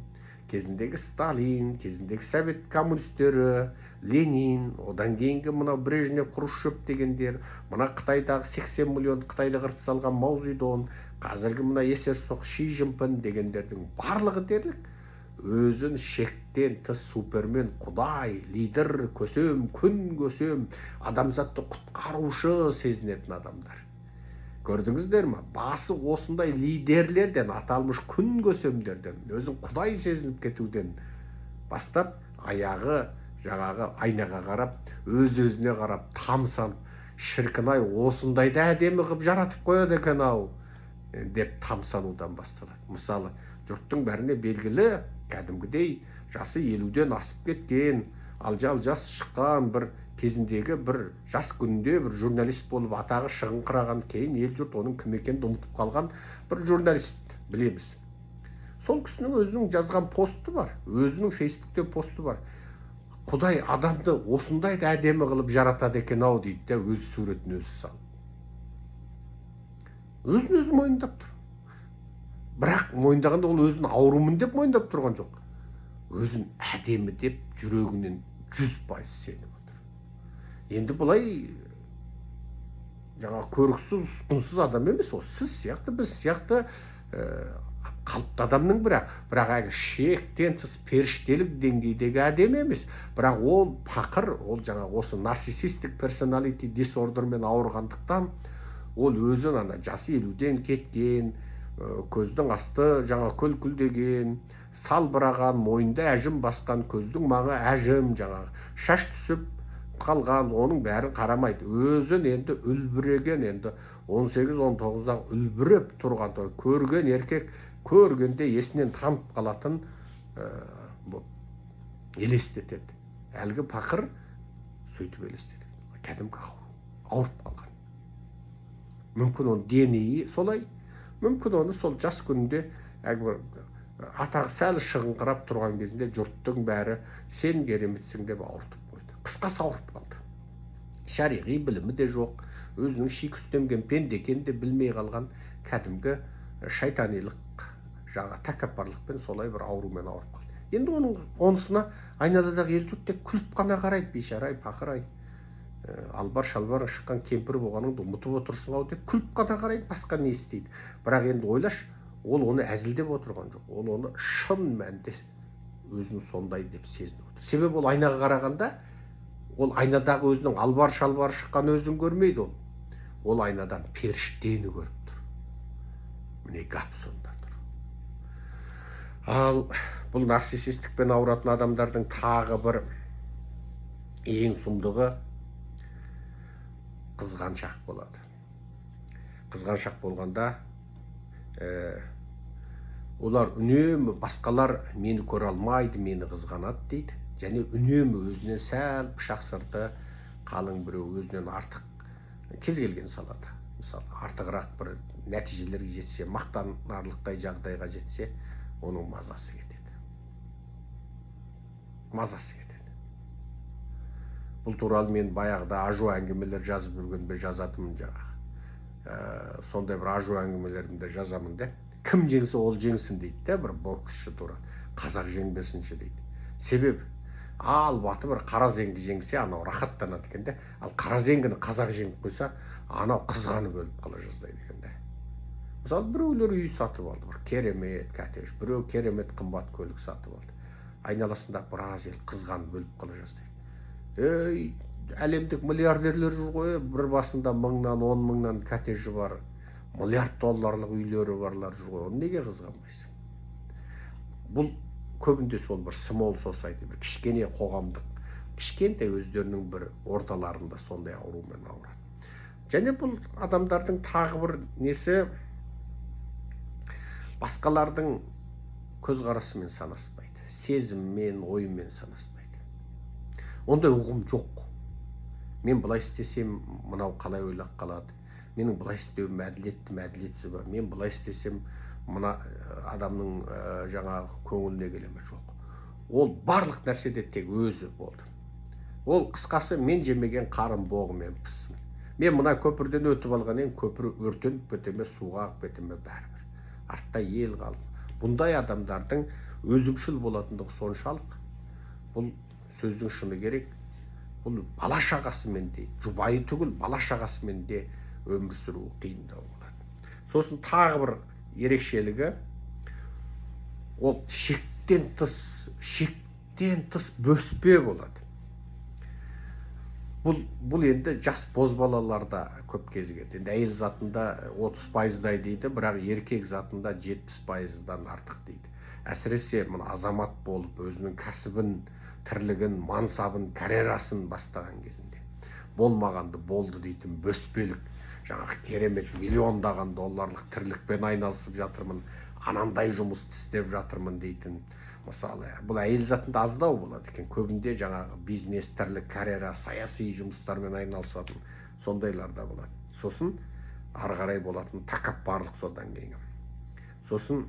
кезіндегі Сталин, кезіндегі совет коммунистері, Ленин, одан кейінгі мына Брежнев, Хрущев дегендер, мына Қытайдағы 80 миллион Қытайды қырып салған Мао Цзедун, қазіргі мына есерсоқ Ши Цзиньпин дегендердің барлығы дерлік өзін шектен тыс супермен, құдай, лидер, көсем, күн көсем, адамзатты құтқарушы сезінетін адамдар. Көрдіңіздер ма? Басы осындай лидерлерден, аталмыш күн көсемдерден, өзін құдай сезініп кетуден бастап, аяғы жаңағы айнаға қарап, өз-өзіне қарап, тамсанып, шіркін-ай, осындайды әдемі қылып жаратып қояды екен ау деп тамсанудан басталады. Мысалы, жұрттың бәріне белгілі, кәдімгідей жасы 50-ден асып кеткен, алжал жас шыққан бір кезіндегі бір жас күнінде бір журналист болып атағы шығыңқыраған, кейін ел жұрт оның кім екенін ұмытып қалған бір журналист білеміз. Сол кісінің өзінің жазған посты бар, өзінің Фейсбукте посты бар. Құдай адамды осындай да әдемі қылып жаратады екен ау дейді де, өз суретін өзі салып. Өзін өзі мойындап тұр. Бірақ мойындағанда ол өзін аурумын деп мойындап тұрған жоқ. Өзін әдемі деп жүрегінен 100% сеніп отыр. Енді бұлай жаңа көріксіз, ұсқынсыз адам емес, ол сіз сияқты, біз сияқты қалыпты адамның бірақ әгі шектен тыс періштелік деңгейдегі әдемі емес. Бірақ ол пақыр, ол жаңа осы нарциссистік персоналити дисордермен ауырғандықтан, ол өзін ана жасы 50-ден кеткен, көздің асты жаңа күлкілдеген, салбыраған, мойында әжім басқан, көздің маңы әжім, жаңа шаш түсіп қалған, оның бәрін қарамайды. Өзін енді үлбіреген, енді 18-19-дағы үлбіреп тұрған, көрген еркек көргенде есінен танып қалатын елестетеді. Әлгі пақыр сөйтіп елестетеді. Кәдімгі ауырып қалған. Мүмкін оның денейі солай, мүмкін оны сол жас күнінде атағы сәл шығыңқырап тұрған кезінде жұрттың бәрі сен кереметсің деп ауыртып қойды. Қысқасы ауырып қалды. Шариғи білімі де жоқ, өзінің шикүстемген пенде екенін де білмей қалған кәдімгі шайтанилық жаңа тәкаппарлықпен солай бір аурумен ауырып қалды. Енді онысына айналадағы ел жұрт тек күліп қана қарайды, бейшара-ай, пақыр-ай, албар шалбар шыққан кемпір болғаныңды ұмытып отырсың ау деп күліп қана қарайды, басқа не істейді. Бірақ енді ойлаш, ол оны әзілдеп отырған жоқ, ол оны шын мәнінде өзін сондай деп сезініп отыр. Себебі ол айнаға қарағанда, ол айнадағы өзінің албар шалбар шыққан өзін көрмейді, ол айнадан періштені көріп тұр. Міне гап сонда тұр. Ал бұл нарциссистікпен ауыратын адамдардың тағы бір ең сұмдығы қызғаншақ болады. Қызғаншақ болғанда олар үнемі басқалар мені көре алмайды, мені қызғанады дейді. Және үнемі өзінен сәл пышақ сырты қалың біреу өзінен артық кез келген салада. Мысалы, артығырақ бір нәтижелерге жетсе, мақтанарлықтай жағдайға жетсе, оның мазасы кетеді. Мазасы кетеді. Бұл туралы мен баяғыда ажу әңгімелер жазып жүргенде жазатымын жаңағы. Сондай бір ажу әңгімелерімде жазамын да. Кім жеңсе ол жеңсін дейді де, бір боксшы туралы. Қазақ жеңбесінші дейді. Себебі албаты бір қаразеңгі жеңсе, анау рахаттанады екен де. Ал қаразеңгіні қазақ жеңіп қойса, анау қызғанып өліп қала жаздайды екен де. Мысалы, біреулер үй сатып алды, бір керемет коттедж, біреу керемет қымбат көлік сатып алды. Айналасындағы біраз ел қызғанып өліп қала жаздайды. Әлемдік миллиардерлер жүр ғой, бір басында 1000-нан 10 мыңнан коттеджі бар, миллиард долларлық үйлері барлар жүр ғой, оны неге қызғанбайсың? Бұл көбінде сол бір small society, бір кішкене қоғамдық, кішкентай өздерінің бір орталарында сондай аурумен ауырады. Және бұл адамдардың тағы бір несі, басқалардың көзқарасымен санаспайды, сезіммен, ойымен санаспайды. Ондай ұғым жоқ. Мен былай істесем, мынау қалай ойлап қалады. Менің былай істеуім әділетті ме, әділетсіз бе? Мен былай істесем, мына адамның жаңағы көңіліне келе ме? Жоқ. Ол барлық нәрседе тек өзі болды. Ол қысқасы мен жемеген қарын боғымен піссін. Мен мына көпірден өтіп алған ең, көпірі өртеніп кете ме, суға ағып кете ме, бәрібір. Артта ел қалды. Бұндай адамдардың өзімшіл болатындығы соншалық. Бұл сөздің шыны керек. Бұл бала шағасымен де, жұбайы түгіл, бала шағасымен де өмір сүру қиындау болады. Сосын тағы бір ерекшелігі, ол шектен тыс бөспе болады. Бұл енді жас бозбалаларда көп кезігеді. Енді әйел затында 30%-дай дейді, бірақ еркек затында 70%-дан артық дейді. Әсіресе азамат болып, өзінің кәсібін, тірлігін, мансабын, карьерасын бастаған кезінде. Болмағанды болды дейтін бөспелік, жаңағы керемет миллиондаған долларлық тірлікпен айналысып жатырмын, анандай жұмысты істеп жатырмын дейтін. Мысалы, бұл әйел затында аздау болады екен. Көбінде жаңағы бизнес, тірлік, карьера, саяси жұмыстармен айналысатын сондайлар да болады. Сосын ары қарай болатын тәкаппарлық содан кейін. Сосын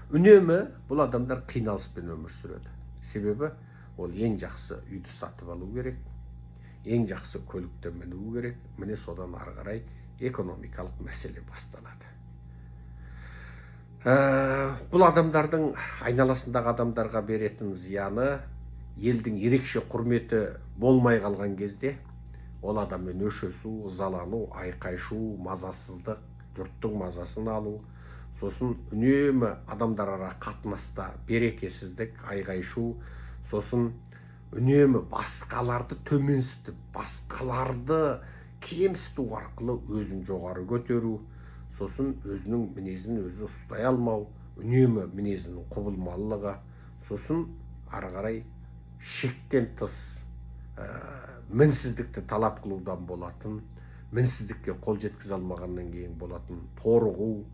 үнемі бұл адамдар қиналыспен өмір сүреді. Себебі ол ең жақсы үйді сатып алу керек, ең жақсы көлікте міну керек. Міне содан ары қарай экономикалық мәселе басталады. Бұл адамдардың айналасындағы адамдарға беретін зияны, елдің ерекше құрметі болмай қалған кезде, ол адаммен өшесу, ызалану, айқайшу, мазасыздық, жұрттың мазасын алу, сосын үнемі адамдар ара қатынаста берекесіздік, айғайшу, сосын үнемі басқаларды төменсітіп, басқаларды кемсіту арқылы өзін жоғары көтеру, сосын өзінің мінезін өзі ұстай алмау, үнемі мінезінің құбылмалылығы, сосын ары қарай шектен тыс мінсіздікті талап қылудан болатын, мінсіздікке қол жеткізе алмағаннан кейін болатын торығу,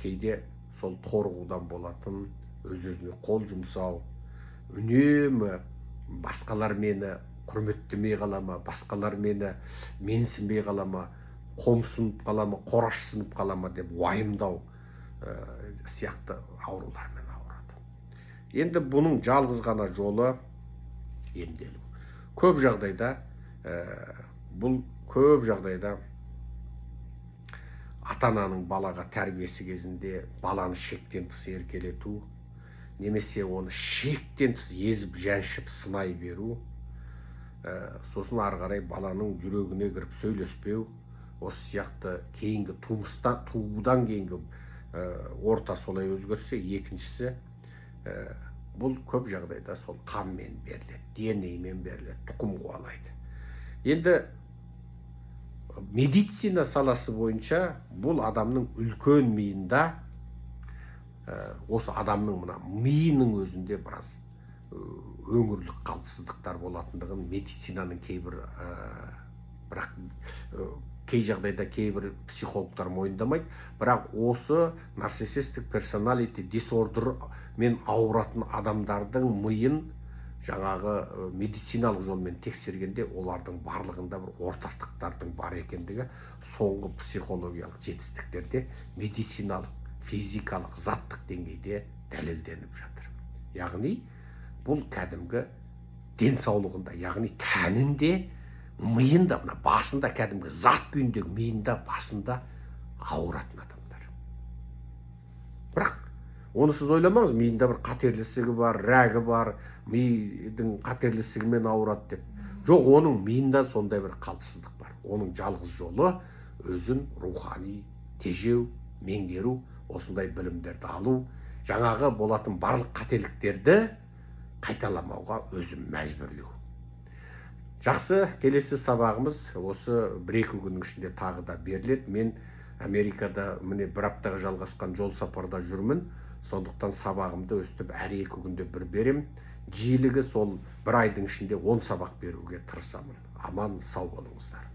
кейде сол торығудан болатын өз-өзіне қол жұмсау, үнемі басқалар мені құрметтемей қала ма, басқалар мені менсінбей қала ма, қомсынып қала ма, қорашсынып қала ма деп уайымдау сияқты аурулармен ауырады. Енді бұның жалғыз ғана жолы емделу. Көп жағдайда бұл көп жағдайда ата-ананың балаға тәрбиесі кезінде баланы шектен тыс еркелету, немесе оны шектен тыс езіп жаншып сынай беру, сосын ары қарай баланың жүрегіне кіріп сөйлеспеу, осы сияқты кейінгі туудан кейінгі орта солай өзгерсе, екіншісі бұл көп жағдайда сол қанмен беріледі, денемен беріледі, тұқым қуалайды. Енді медицина саласы бойынша бұл адамның үлкен миында, осы адамның мына миының өзінде біраз өңірлік қалыпсыздықтар болатындығын медицинаның кейбір бірақ кей жағдайда кейбір психологтар мойындамайды. Бірақ осы нарциссистік персоналити дисордер мен ауыратын адамдардың миын жаңағы медициналық жолмен тексергенде олардың барлығында бір ортақтықтардың бар екендігі соңғы психологиялық жетістіктерде медициналық, физикалық, заттық деңгейде дәлелденіп жатыр. Яғни бұл кәдімгі денсаулығында, яғни тәнінде, миында, мына басында кәдімгі зат күйіндегі миында, басында ауыратын адамдар. Бірақ оны сіз ойламаңыз, миында бір қатерлісігі бар, рәгі бар, мидің қатерлісігімен ауырады деп. Жоқ, оның миында сондай бір қалыпсыздық бар. Оның жалғыз жолы өзін рухани тежеу, меңгеру, осындай білімдерді алу, жаңағы болатын барлық қателіктерді қайталамауға өзін мәжбүрлеу. Жақсы, келесі сабағымыз осы 1-2 күннің ішінде тағы да беріледі. Мен Америкада міне 1 аптаға жалғасқан жол сапарда жүрмін. Сондықтан сабағымды өстіп әр 2 күнде бір берем. Жиілігі сол 1 айдың ішінде 10 сабақ беруге тырысамын. Аман сау болыңыздар.